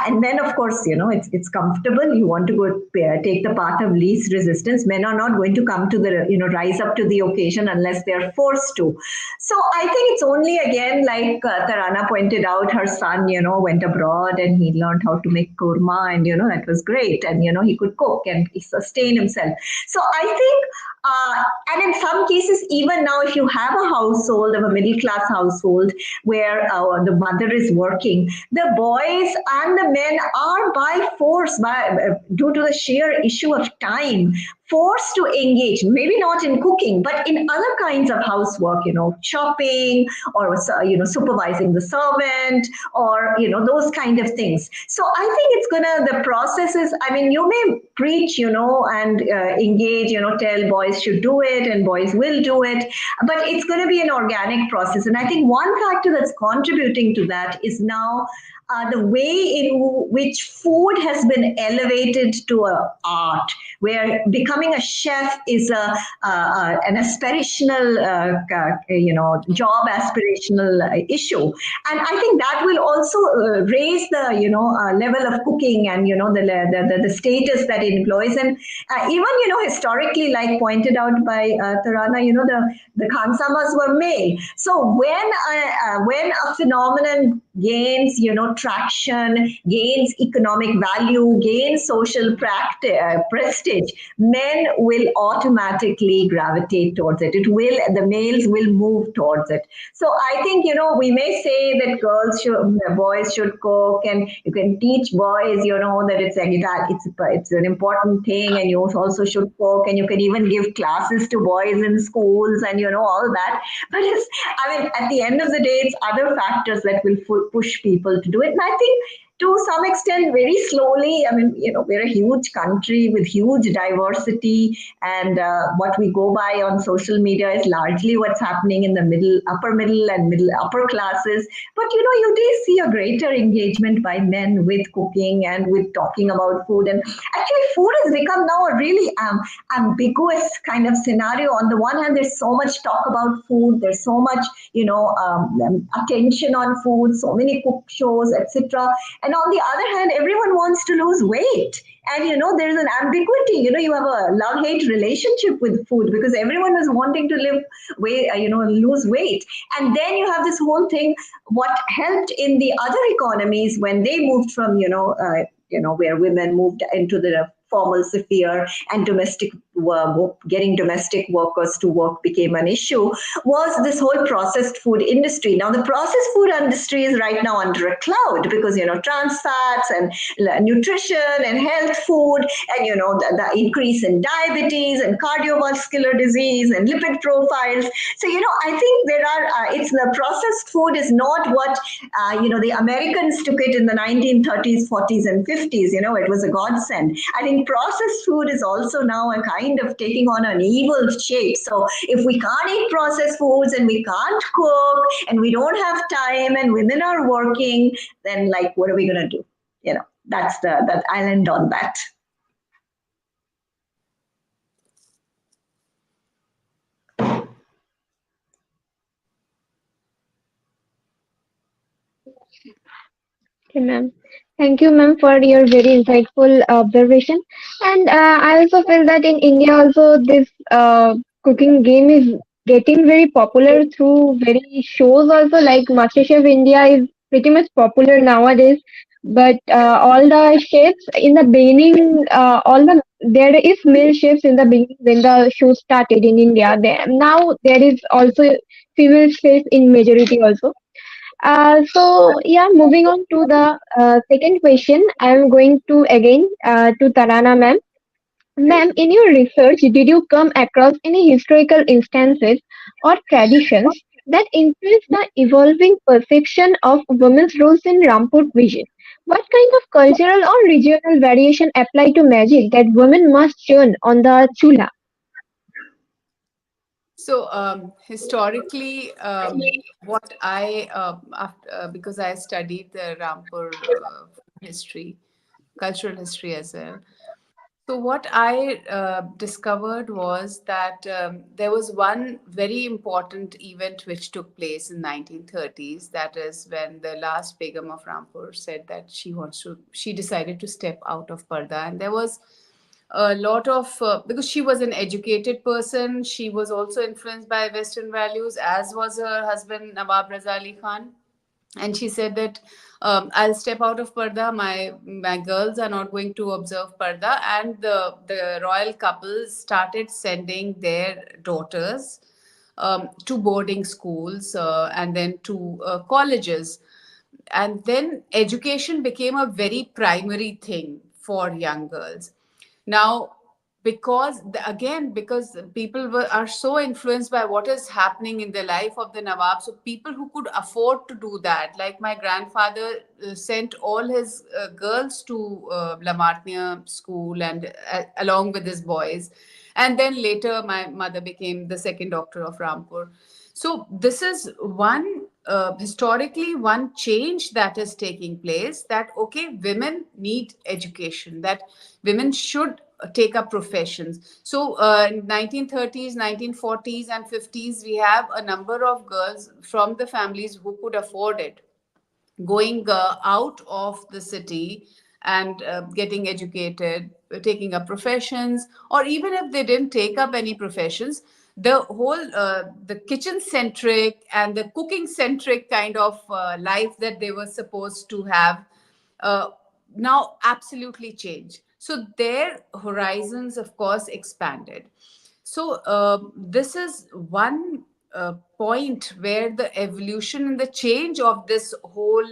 and then, of course, it's comfortable. You want to go take the path of least resistance. Men are not going to come to the rise up to the occasion unless they are forced to. So I think it's only, again, like Tarana pointed out, her son went abroad and he learned how to make korma, and that was great, and he could cook and he sustained himself. So I think and in some cases, even now, if you have a household, of a middle class household, where the mother is working, the boys and the men are by force, due to the sheer issue of time, forced to engage, maybe not in cooking, but in other kinds of housework, shopping, or supervising the servant, or those kind of things. So I think the process is, I mean, you may preach, and engage, tell boys should do it and boys will do it, but it's going to be an organic process. And I think one factor that's contributing to that is now the way in which food has been elevated to an art, where becoming a chef is an aspirational, job aspirational issue. And I think that will also raise the, level of cooking, and, the status that it employs. And even, historically, like pointed out by Tarana, the Khansamas were male. So when a phenomenon gains, traction, gains economic value, gains social prestige, men will automatically gravitate towards it. The males will move towards it. So I think, we may say that boys should cook, and you can teach boys, that it's an important thing, and you also should cook, and you can even give classes to boys in schools, and all that. But at the end of the day, it's other factors that will push people to do it. And I think to some extent, very slowly, I mean, we're a huge country with huge diversity, and what we go by on social media is largely what's happening in the upper middle and upper classes. But, you do see a greater engagement by men with cooking and with talking about food. And actually, food has become now a really ambiguous kind of scenario. On the one hand, there's so much talk about food. There's so much, attention on food, so many cook shows, etc. And on the other hand, everyone wants to lose weight. And, there's an ambiguity. You have a love-hate relationship with food, because everyone is wanting to lose weight. And then you have this whole thing, what helped in the other economies when they moved from, where women moved into the formal sphere, and getting domestic workers to work became an issue, was this whole processed food industry. Now, the processed food industry is right now under a cloud, because, trans fats and nutrition and health food, and, the increase in diabetes and cardiovascular disease and lipid profiles. So, I think it's the processed food is not what, the Americans took it in the 1930s, 40s, and 50s. It was a godsend. I think mean, processed food is also now a kind of taking on an evil shape. So if we can't eat processed foods and we can't cook and we don't have time and women are working, then like, what are we going to do? That I'll end on that. Okay, ma'am. Thank you, ma'am, for your very insightful observation. And I also feel that in India also this cooking game is getting very popular through very shows also, like MasterChef India is pretty much popular nowadays. But all the chefs in the beginning, there is male chefs in the beginning when the show started in India. Now there is also female chefs in majority also. So yeah, moving on to the second question, I am going to again to Tarana ma'am. Ma'am, in your research, did you come across any historical instances or traditions that influence the evolving perception of women's roles in Rampur vision? What kind of cultural or regional variation apply to magic that women must churn on the chula? So historically, what I because I studied the Rampur history, cultural history as well. So what I discovered was that there was one very important event which took place in 1930s. That is when the last Begum of Rampur said that she decided to step out of Parda, and there was a lot of because she was an educated person. She was also influenced by Western values, as was her husband Nawab Raza Ali Khan, and she said that I'll step out of parda. My girls are not going to observe parda, and the royal couple started sending their daughters to boarding schools and then to colleges, and then education became a very primary thing for young girls. Now, because people are so influenced by what is happening in the life of the Nawab, so people who could afford to do that, like my grandfather sent all his girls to Lamartnia school and along with his boys, and then later my mother became the second doctor of Rampur. So this is one historically one change that is taking place, that okay, women need education, that women should take up professions. So in 1930s, 1940s and 50s, we have a number of girls from the families who could afford it going out of the city and getting educated, taking up professions, or even if they didn't take up any professions, the whole the kitchen centric and the cooking centric kind of life that they were supposed to have uh, now absolutely change. So their horizons, of course, expanded. So this is one point where the evolution and the change of this whole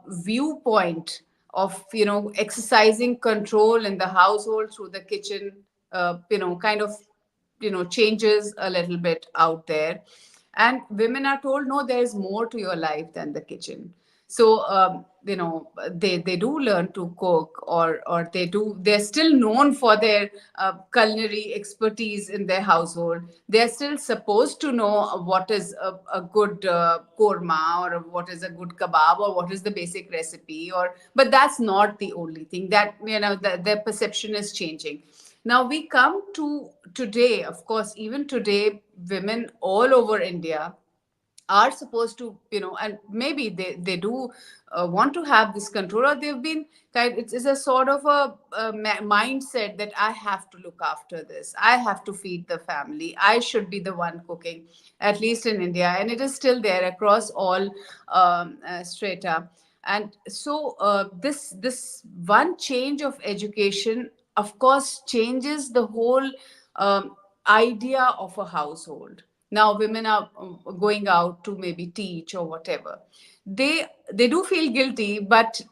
viewpoint of exercising control in the household through the kitchen, kind of changes a little bit out there, and women are told no, there is more to your life than the kitchen. So they do learn to cook, or they're still known for their culinary expertise in their household. They're still supposed to know what is a good korma, or what is a good kebab, or what is the basic recipe, or but that's not the only thing. That their perception is changing. Now we come to today. Of course, even today, women all over India are supposed to, and maybe they do want to have this control, or they've been it's a sort of a mindset that I have to look after this, I have to feed the family, I should be the one cooking, at least in India, and it is still there across all strata. And so this one change of education, of course, changes the whole idea of a household. Now women are going out to maybe teach or whatever. They do feel guilty, but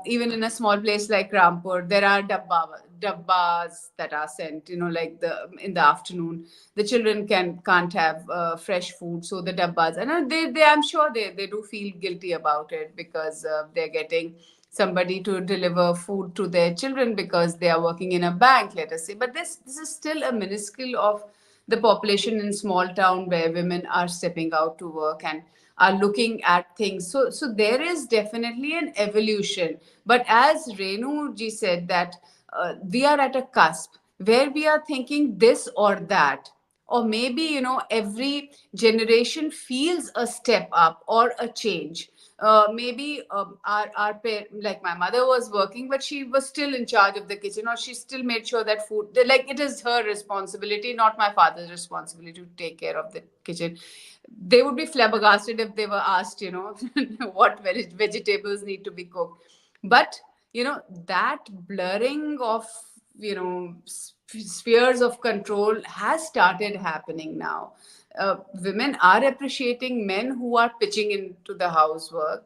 even in a small place like Rampur, there are dabbas that are sent, like the in the afternoon the children can't have fresh food, so the dabbas, and they I'm sure they do feel guilty about it, because they're getting somebody to deliver food to their children because they are working in a bank, let us say. But this is still a minuscule of the population in small town where women are stepping out to work and are looking at things. So there is definitely an evolution. But as Renu ji said, that we are at a cusp where we are thinking this or that, or maybe every generation feels a step up or a change. Maybe like my mother was working, but she was still in charge of the kitchen, or she still made sure that food, like, it is her responsibility, not my father's responsibility to take care of the kitchen. They would be flabbergasted if they were asked, what vegetables need to be cooked. But that blurring of spheres of control has started happening now. Women are appreciating men who are pitching into the housework.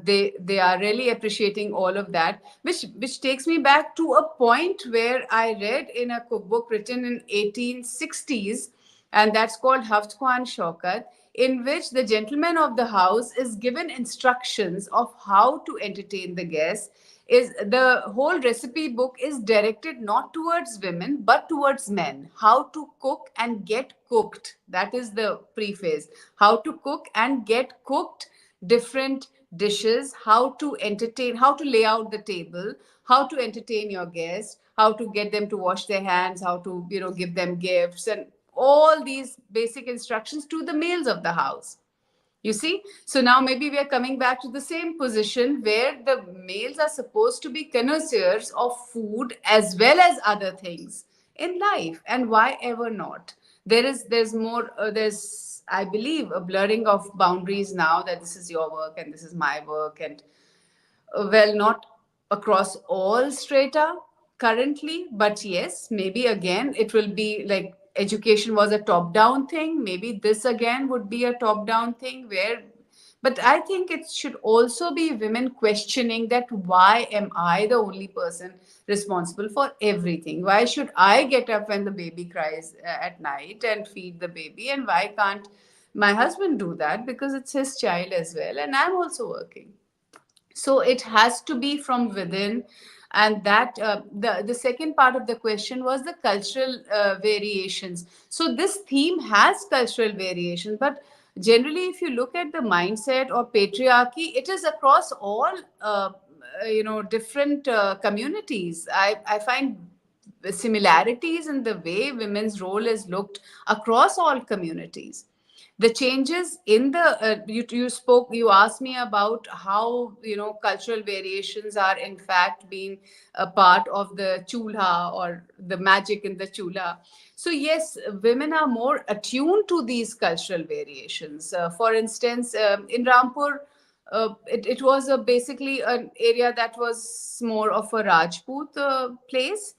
They are really appreciating all of that, which takes me back to a point where I read in a cookbook written in 1860s, and that's called Haft Kwan Shaukat, in which the gentleman of the house is given instructions of how to entertain the guests. Is the whole recipe book is directed not towards women but towards men. How to cook and get cooked. That is the preface. How to cook and get cooked different dishes, how to entertain, how to lay out the table, how to entertain your guests, how to get them to wash their hands, how to give them gifts, and all these basic instructions to the males of the house. You see? So now maybe we are coming back to the same position where the males are supposed to be connoisseurs of food as well as other things in life. And why ever not? There's more, I believe, a blurring of boundaries now, that this is your work and this is my work. And well, not across all strata currently, but yes, maybe again it will be like education was a top down thing. Maybe this again would be a top down thing where, but I think it should also be women questioning that why am I the only person responsible for everything? Why should I get up when the baby cries at night and feed the baby? And why can't my husband do that? Because it's his child as well. And I'm also working. So it has to be from within. And that the second part of the question was the cultural variations. So this theme has cultural variations, but generally if you look at the mindset or patriarchy, it is across all different communities. I find similarities in the way women's role is looked across all communities. The changes in the you asked me about how cultural variations are in fact being a part of the chulha or the magic in the chulha. So yes, women are more attuned to these cultural variations. For instance, in Rampur, it was basically an area that was more of a Rajput place,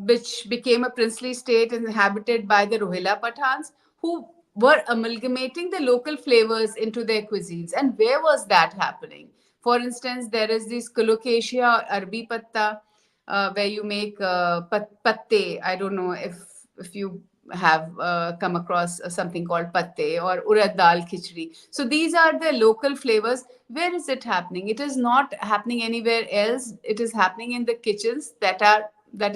which became a princely state inhabited by the Rohilla Pathans, who were amalgamating the local flavors into their cuisines. And where was that happening? For instance, there is this colocasia arbi patta, where you make patte. I don't know if you have come across something called patte or urad dal khichdi. So these are the local flavors. Where is it happening? It is not happening anywhere else. It is happening in the kitchens that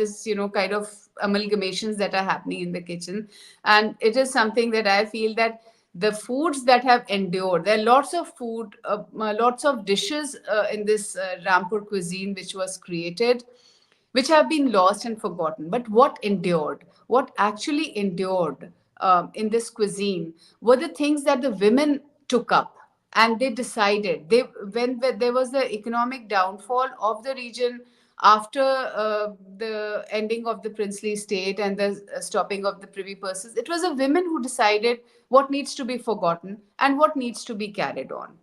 is kind of amalgamations that are happening in the kitchen. And it is something that I feel that the foods that have endured, there are lots of food, lots of dishes in this Rampur cuisine which was created, which have been lost and forgotten. But what endured, what actually endured in this cuisine, were the things that the women took up. And they decided, when there was the economic downfall of the region after the ending of the princely state and the stopping of the privy purses, it was the women who decided what needs to be forgotten and what needs to be carried on.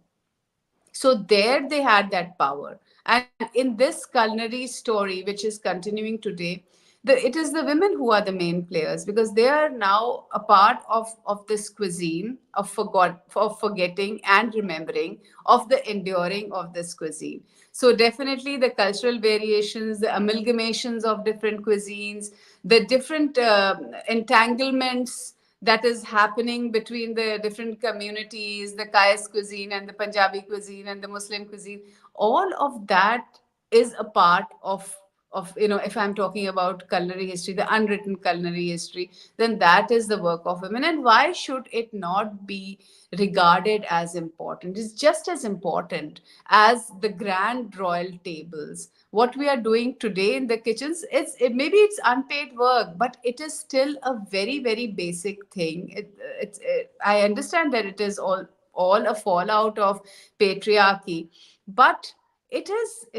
So there they had that power. And in this culinary story, which is continuing today, it is the women who are the main players, because they are now a part of this cuisine, of forgetting and remembering, of the enduring of this cuisine. So definitely the cultural variations, the amalgamations of different cuisines, the different entanglements that is happening between the different communities, the Kayas cuisine and the Punjabi cuisine and the Muslim cuisine. all of that is a part of if I'm talking about culinary history, the unwritten culinary history, then that is the work of women. And why should it not be regarded as important? It's just as important as the grand royal tables. What we are doing today in the kitchens, maybe it's unpaid work, but it is still a very, very basic thing. I understand that it is all a fallout of patriarchy, but it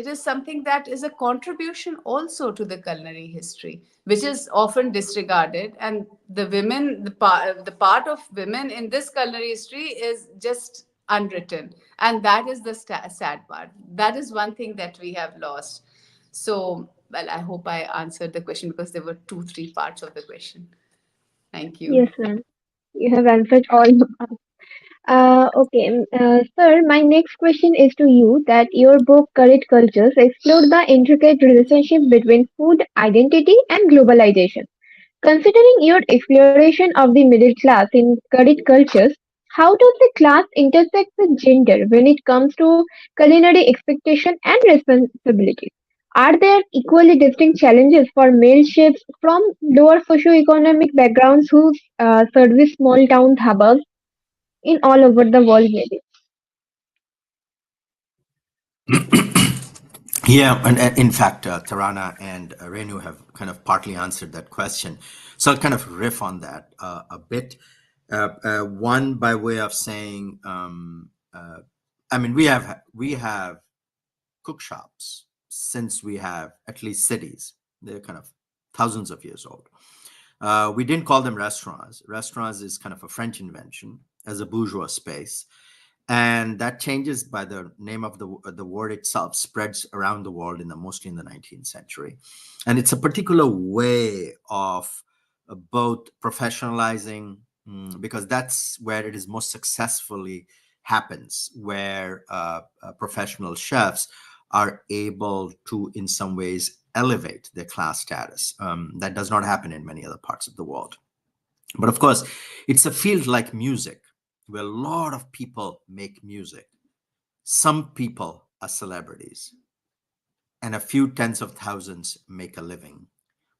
is something that is a contribution also to the culinary history, which is often disregarded. And the part of women in this culinary history is just unwritten, and that is the sad part. That is one thing that we have lost. So, well, I hope I answered the question, because there were two, three parts of the question. Thank you. Yes, ma'am. You have answered all. Okay, sir, my next question is to you that your book Curried Cultures explored the intricate relationship between food identity and globalization. Considering your exploration of the middle class in Curried Cultures, how does the class intersect with gender when it comes to culinary expectation and responsibility? Are there equally distinct challenges for male chefs from lower socioeconomic backgrounds who service small town dhabas in all over the world, maybe? Yeah, and in fact, Tarana and Renu have kind of partly answered that question. So I'll kind of riff on that a bit. One, by way of saying, I mean, we have cook shops since we have at least cities. They're kind of thousands of years old. We didn't call them restaurants. Restaurants is kind of a French invention as a bourgeois space, and that changes by the name of the word itself spreads around the world mostly in the 19th century, and it's a particular way of both professionalizing, because that's where it is most successfully happens, where professional chefs are able to in some ways elevate their class status. That does not happen in many other parts of the world. But of course, it's a field like music, where a lot of people make music. Some people are celebrities, and a few tens of thousands make a living,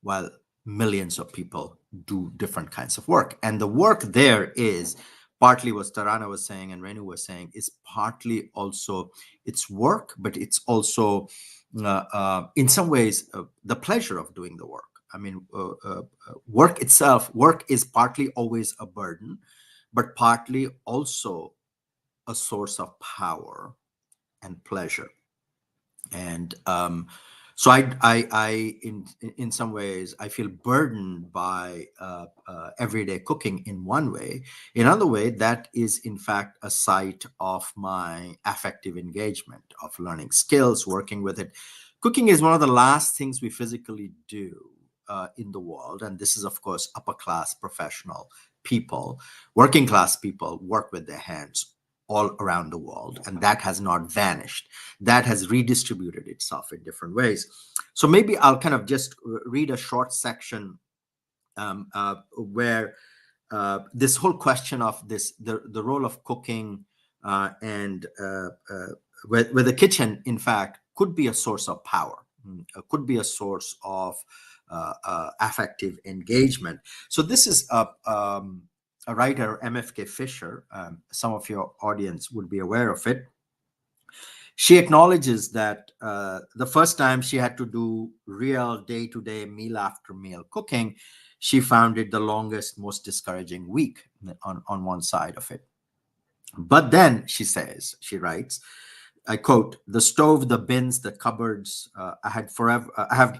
while millions of people do different kinds of work. And the work there is partly what Tarana was saying and Renu was saying, is partly also it's work, but it's also in some ways the pleasure of doing the work. I mean, work is partly always a burden, but partly also a source of power and pleasure. And so in some ways, I feel burdened by everyday cooking in one way. In another way, that is in fact a site of my affective engagement, of learning skills, working with it. Cooking is one of the last things we physically do in the world, and this is of course upper class professional people. Working class people work with their hands all around the world, and that has not vanished. That has redistributed itself in different ways. So maybe I'll kind of just read a short section where this whole question of the role of cooking and where the kitchen, in fact, could be a source of power, could be a source of affective engagement. So this is a writer, MFK Fisher. Some of your audience would be aware of it. She acknowledges that the first time she had to do real day-to-day, meal after meal cooking, she found it the longest, most discouraging week on one side of it. But then she writes, I quote, "The stove, the bins, the cupboards, I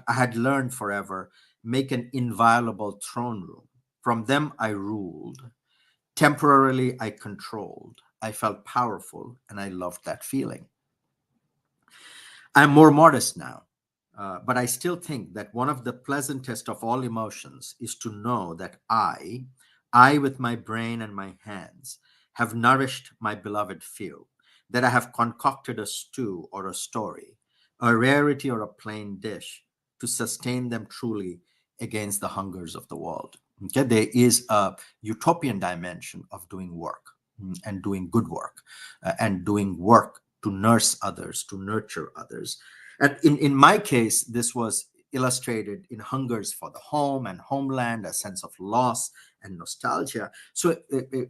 had learned forever make an inviolable throne room. From them I ruled. Temporarily I controlled. I felt powerful, and I loved that feeling. I'm more modest now, but I still think that one of the pleasantest of all emotions is to know that I with my brain and my hands, have nourished my beloved few, that I have concocted a stew or a story, a rarity or a plain dish, to sustain them truly against the hungers of the world." Okay, there is a utopian dimension of doing work, and doing good work, and doing work to nurse others, to nurture others. And in my case, this was illustrated in hungers for the home and homeland, a sense of loss and nostalgia. So,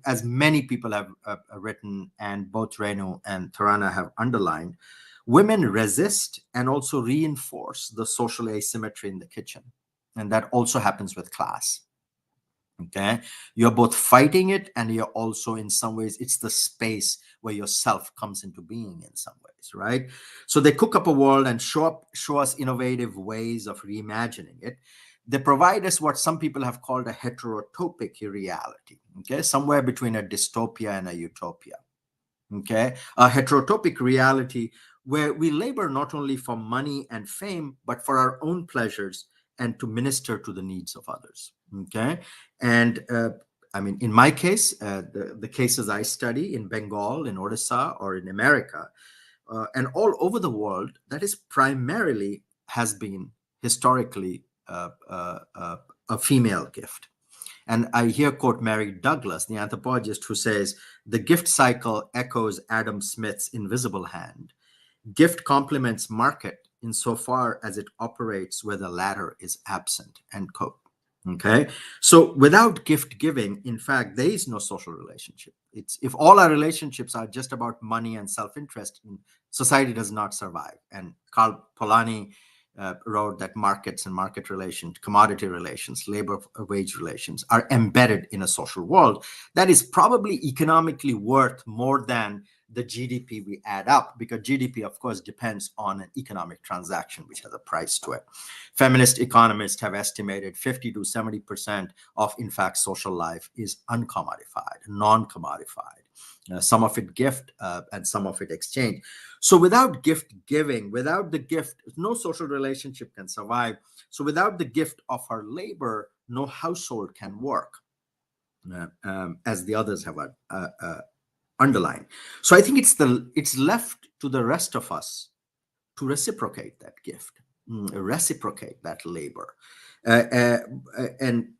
as many people have written, and both Renu and Tarana have underlined, women resist and also reinforce the social asymmetry in the kitchen. And that also happens with class. Okay, you're both fighting it, and you're also, in some ways, it's the space where yourself comes into being in some ways, right? So they cook up a world and show us innovative ways of reimagining it. They provide us what some people have called a heterotopic reality, okay, somewhere between a dystopia and a utopia. Okay, a heterotopic reality where we labor not only for money and fame, but for our own pleasures and to minister to the needs of others. Okay, and I mean, in my case, the cases I study in Bengal, in Odisha, or in America, and all over the world, that is primarily has been historically a female gift. And I here quote Mary Douglas, the anthropologist, who says, the gift cycle echoes Adam Smith's invisible hand. Gift complements market insofar as it operates where the latter is absent, end quote. Okay. So without gift giving, in fact, there is no social relationship. It's, if all our relationships are just about money and self-interest, society does not survive. And Karl Polanyi wrote that markets and market relations, commodity relations, labor wage relations are embedded in a social world that is probably economically worth more than the GDP we add up, because GDP, of course, depends on an economic transaction, which has a price to it. Feminist economists have estimated 50 to 70% of, in fact, social life is uncommodified, non-commodified. Some of it gift and some of it exchange. So without gift giving, without the gift, no social relationship can survive. So without the gift of her labor, no household can work, as the others have underlined. So I think it's left to the rest of us to reciprocate that gift, reciprocate that labor.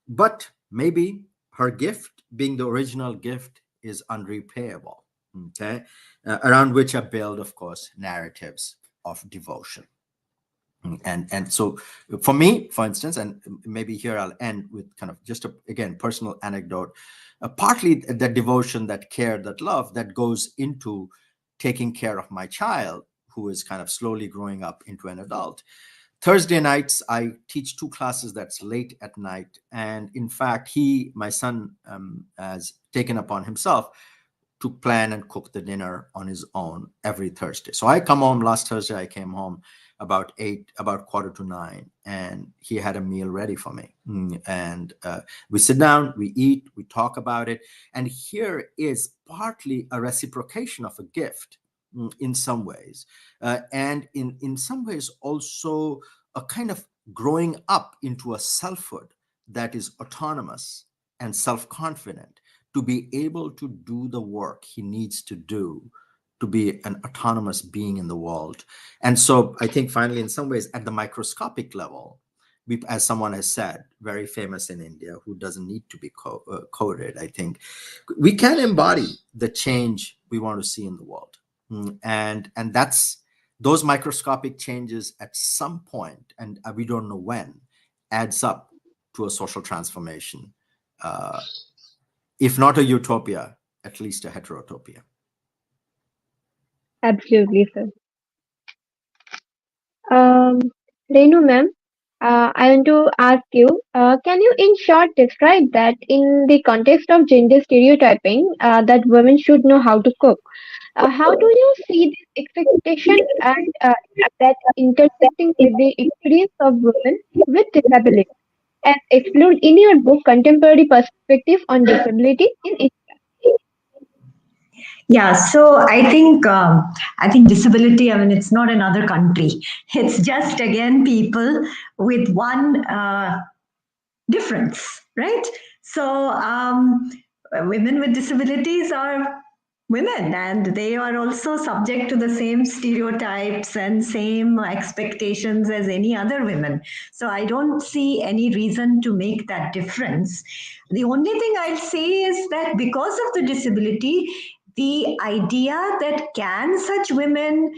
But maybe her gift, being the original gift, is unrepayable, okay? Around which are built, of course, narratives of devotion. And so for me, for instance, and maybe here I'll end with kind of just again, personal anecdote, partly that devotion, that care, that love that goes into taking care of my child, who is kind of slowly growing up into an adult. Thursday nights, I teach 2 classes that's late at night. And in fact, my son, has taken upon himself to plan and cook the dinner on his own every Thursday. So I come home, last Thursday, I came home about 8:45, and he had a meal ready for me. And we sit down, we eat, we talk about it. And here is partly a reciprocation of a gift in some ways. And in some ways also a kind of growing up into a selfhood that is autonomous and self-confident to be able to do the work he needs to do to be an autonomous being in the world. And so I think finally, in some ways, at the microscopic level, as someone has said, very famous in India, who doesn't need to be coded, I think, we can embody the change we want to see in the world. And that's those microscopic changes at some point, and we don't know when, adds up to a social transformation. If not a utopia, at least a heterotopia. Absolutely, sir. Um, Renu ma'am, I want to ask you, can you in short describe that in the context of gender stereotyping, that women should know how to cook? How do you see this expectation and that intersecting with the experience of women with disability, as explored in your book Contemporary Perspective on Disability in India? Yeah, so I think disability. I mean, it's not another country. It's just again people with one difference, right? So women with disabilities are women, and they are also subject to the same stereotypes and same expectations as any other women. So I don't see any reason to make that difference. The only thing I'll say is that because of the disability, the idea that can such women,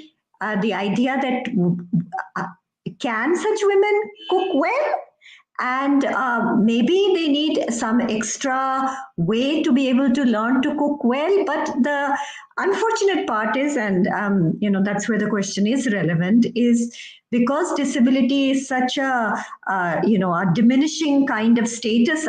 the idea that uh, can such women cook well? And maybe they need some extra way to be able to learn to cook well. But the unfortunate part is, and that's where the question is relevant, is because disability is such a diminishing kind of status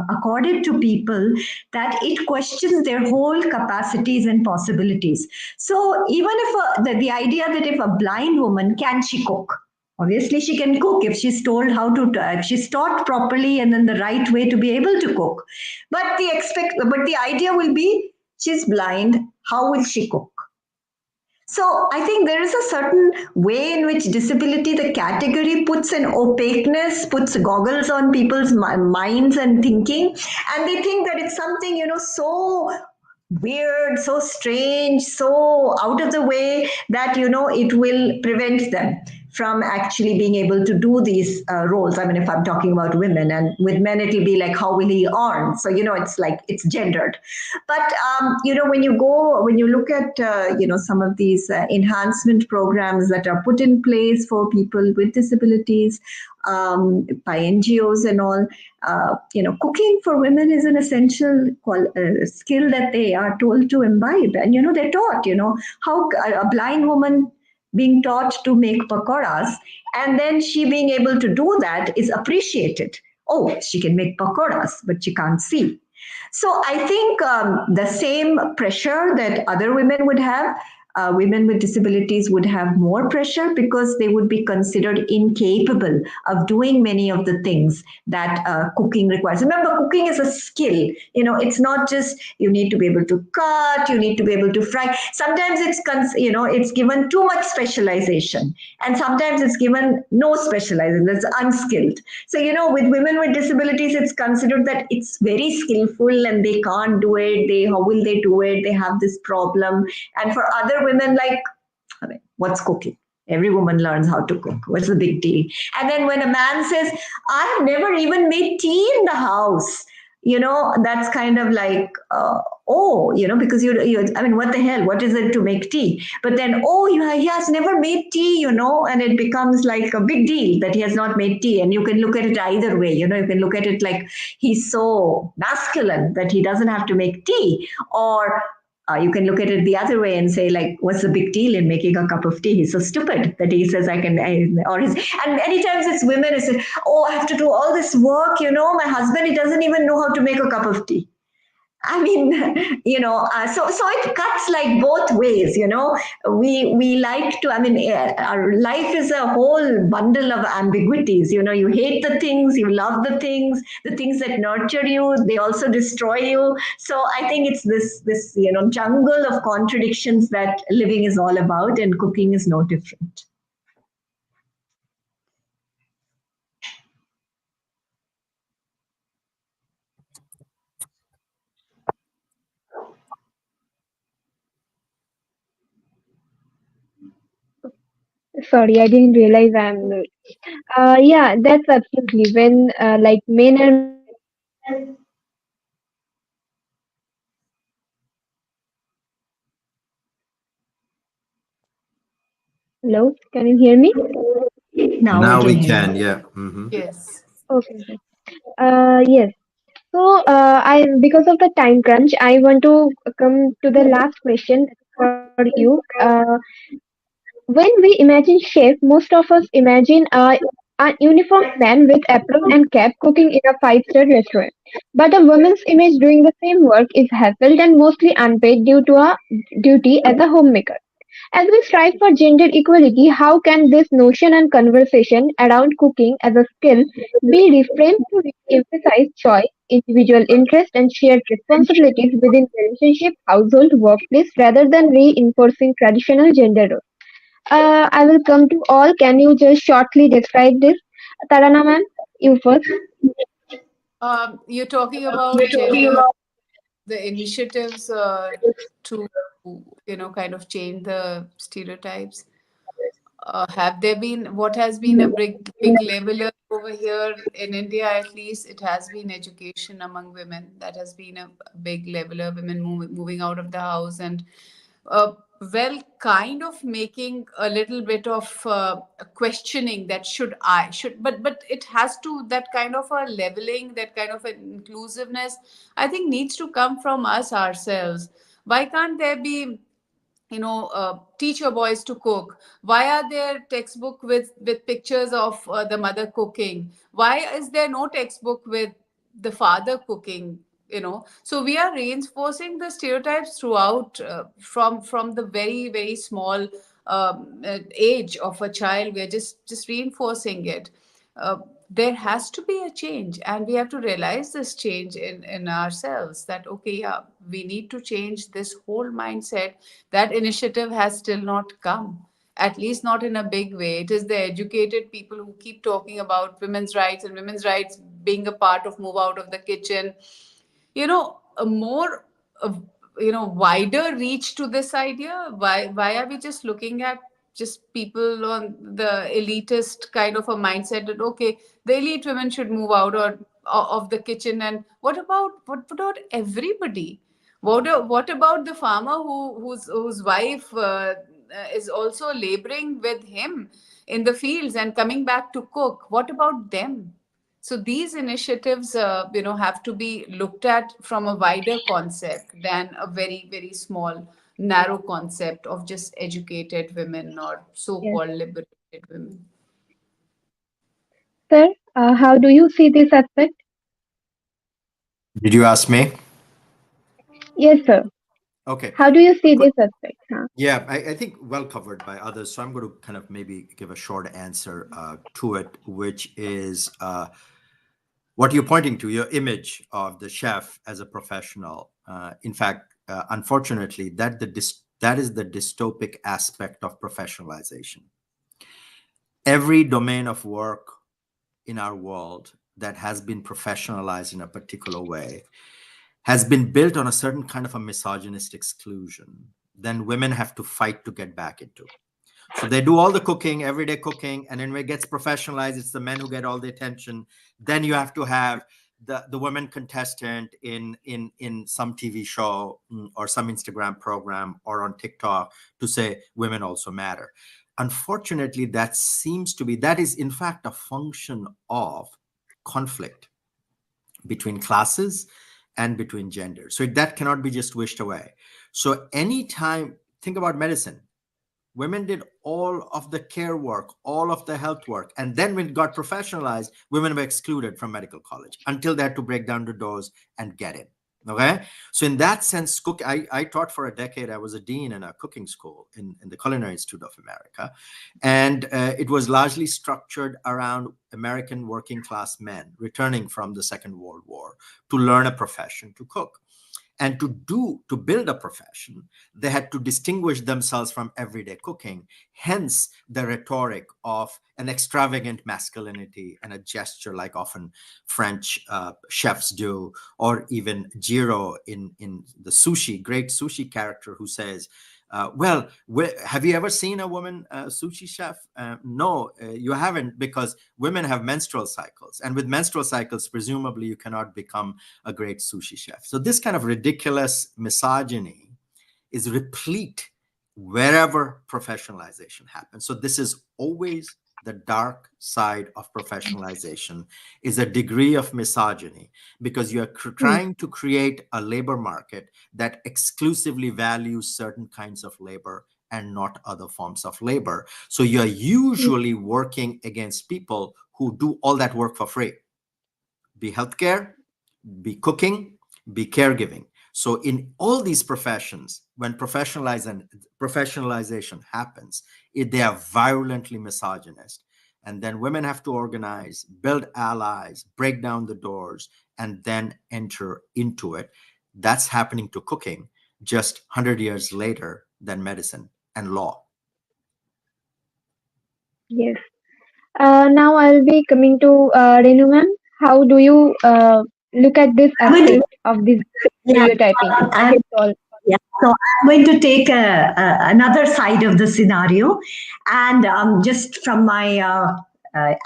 accorded to people, that it questions their whole capacities and possibilities. So even if the idea that if a blind woman, can she cook? Obviously, she can cook if she's told how to, if she's taught properly and in the right way to be able to cook. But the idea will be, she's blind, how will she cook? So I think there is a certain way in which disability, the category, puts an opaqueness, puts goggles on people's minds and thinking, and they think that it's something so weird, so strange, so out of the way, that it will prevent them from actually being able to do these roles. I mean, if I'm talking about women, and with men it'll be like, how will he earn? So it's like, it's gendered. But when you look at some of these enhancement programs that are put in place for people with disabilities by NGOs and all, cooking for women is an essential skill that they are told to imbibe. And they're taught, how a blind woman being taught to make pakoras, and then she being able to do that is appreciated. Oh, she can make pakoras, but she can't see. So I think the same pressure that other women would have, women with disabilities would have more pressure, because they would be considered incapable of doing many of the things that cooking requires. Remember, cooking is a skill. It's not just you need to be able to cut, you need to be able to fry. Sometimes it's given too much specialization, and sometimes it's given no specialization. That's unskilled. So with women with disabilities, it's considered that it's very skillful and they can't do it. How will they do it? They have this problem. And for other women, like, I mean, what's cooking? Every woman learns how to cook. What's the big deal? And then when a man says, I have never even made tea in the house, that's kind of like, because I mean, what the hell? What is it to make tea? But then, he has never made tea, and it becomes like a big deal that he has not made tea. And you can look at it either way. You can look at it like he's so masculine that he doesn't have to make tea, or you can look at it the other way and say, like, what's the big deal in making a cup of tea? He's so stupid that he says, and many times it's women who say, oh, I have to do all this work, my husband, he doesn't even know how to make a cup of tea. I mean, so it cuts like both ways, We like to, I mean, our life is a whole bundle of ambiguities. You hate the things, you love the things that nurture you, they also destroy you. So I think it's this jungle of contradictions that living is all about, and cooking is no different. Sorry, I didn't realize I'm mute. Yeah, that's absolutely when like men are made to cook for women, women are made to cook for men. Hello, can you hear me? Now we Now can we hear can, you. yeah. Yes. Okay. Okay. Yes. So, I because of the time crunch, I want to come to the last question for you. When we imagine chef, most of us imagine a uniformed man with apron and cap cooking in a five-star restaurant. But a woman's image doing the same work is hassled and mostly unpaid due to a duty as a homemaker. As we strive for gender equality, how can this notion and conversation around cooking as a skill be reframed to emphasize choice, individual interest, and shared responsibilities within relationship, household, workplace, rather than reinforcing traditional gender roles? I will come to all. Can you just shortly describe this? Tarana ma'am, you first. You're talking about gender, the initiatives to, kind of change the stereotypes. Have there been, what has been a big leveler over here in India? At least it has been education among women. That has been a big leveler. Women moving out of the house and uh, well, kind of making a little bit of questioning that should I should, but it has to, that kind of a leveling, that kind of an inclusiveness, I think needs to come from us ourselves. Why can't there be, teach your boys to cook? Why are there textbook with pictures of the mother cooking? Why is there no textbook with the father cooking? So we are reinforcing the stereotypes throughout, from the very small age of a child. We are just reinforcing it. There has to be a change, and we have to realize this change in ourselves, that okay, yeah, we need to change this whole mindset. That initiative has still not come, at least not in a big way. It is the educated people who keep talking about women's rights, and women's rights being a part of move out of the kitchen, a more wider reach to this idea. Why are we just looking at just people on the elitist kind of a mindset, that okay, the elite women should move out or of the kitchen? And what about everybody? What about the farmer whose wife is also laboring with him in the fields and coming back to cook? What about them? So these initiatives, have to be looked at from a wider concept than a very small, narrow concept of just educated women or Yes. so-called liberated women. Sir, how do you see this aspect? Did you ask me? Yes, sir. Okay. How do you see Good. this aspect? Huh? Yeah, I think well covered by others. So I'm going to kind of maybe give a short answer to it, which is what you're pointing to, your image of the chef as a professional. In fact, unfortunately, that is the dystopic aspect of professionalization. Every domain of work in our world that has been professionalized in a particular way has been built on a certain kind of a misogynist exclusion. Then women have to fight to get back into. So they do all the cooking, everyday cooking, and then when it gets professionalized, it's the men who get all the attention. Then you have to have the women contestant in some TV show, or some Instagram program or on TikTok to say women also matter. Unfortunately, that is in fact a function of conflict between classes and between genders. So that cannot be just wished away. So anytime, think about medicine. Women did all of the care work, all of the health work. And then when it got professionalized, women were excluded from medical college until they had to break down the doors and get in. Okay. So in that sense, I taught for a decade. I was a dean in a cooking school in the Culinary Institute of America. And it was largely structured around American working class men returning from the Second World War to learn a profession to cook. And to build a profession, they had to distinguish themselves from everyday cooking. Hence the rhetoric of an extravagant masculinity and a gesture like often French chefs do, or even Jiro in the sushi, great sushi character who says, well, have you ever seen a woman sushi chef? No, you haven't, because women have menstrual cycles. And with menstrual cycles, presumably you cannot become a great sushi chef. So this kind of ridiculous misogyny is replete wherever professionalization happens. So this is always the dark side of professionalization, is a degree of misogyny, because you are Hmm. trying to create a labor market that exclusively values certain kinds of labor and not other forms of labor. So you're Hmm. usually working against people who do all that work for free. Be healthcare, be cooking, be caregiving. So in all these professions, when professionalization happens, they are violently misogynist. And then women have to organize, build allies, break down the doors, and then enter into it. That's happening to cooking just 100 years later than medicine and law. Yes. Now I'll be coming to Renu ma'am. How do you look at this I'm going to, aspect of this yeah, stereotyping? I'm That's all. Yeah, so I'm going to take another side of the scenario, and just from my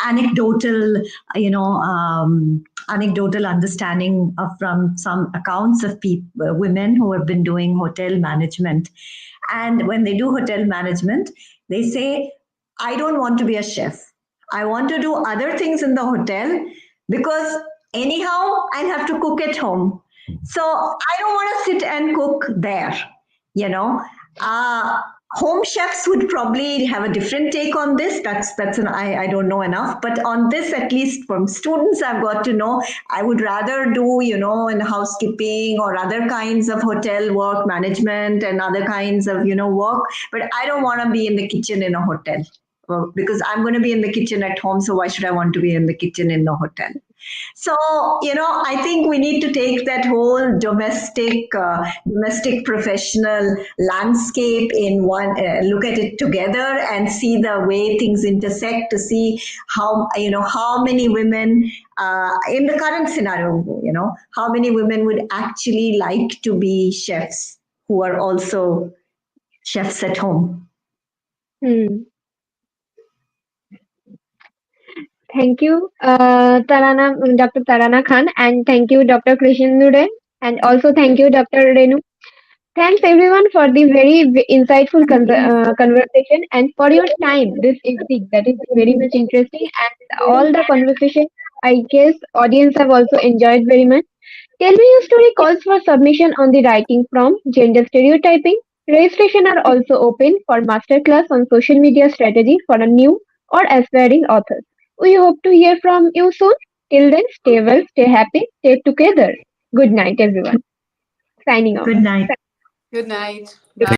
anecdotal, anecdotal understanding from some accounts of women who have been doing hotel management, and when they do hotel management, they say, "I don't want to be a chef. I want to do other things in the hotel because anyhow I'll have to cook at home." So I don't want to sit and cook there, you know. Uh, Home chefs would probably have a different take on this. That's an I don't know enough, but on this, at least from students I've got to know, I would rather do, in housekeeping or other kinds of hotel work, management and other kinds of, work, but I don't want to be in the kitchen in a hotel. Well, because I'm going to be in the kitchen at home, so why should I want to be in the kitchen in the hotel? So, I think we need to take that whole domestic professional landscape in one, look at it together and see the way things intersect, to see how many women, in the current scenario, how many women would actually like to be chefs who are also chefs at home. Hmm. Thank you, Dr. Tarana Khan, and thank you, Dr. Krishnendu Dey, and also thank you, Dr. Renu. Thanks everyone for the very insightful conversation and for your time this evening. That is very much interesting, and all the conversation, I guess audience have also enjoyed very much. Tell Me Your Story calls for submission on the writing from Gender Stereotyping. Registration are also open for masterclass on social media strategy for a new or aspiring authors. We hope to hear from you soon. Till then, stay well, stay happy, stay together. Good night, everyone. Signing off. Good night. Good night. Take Bye.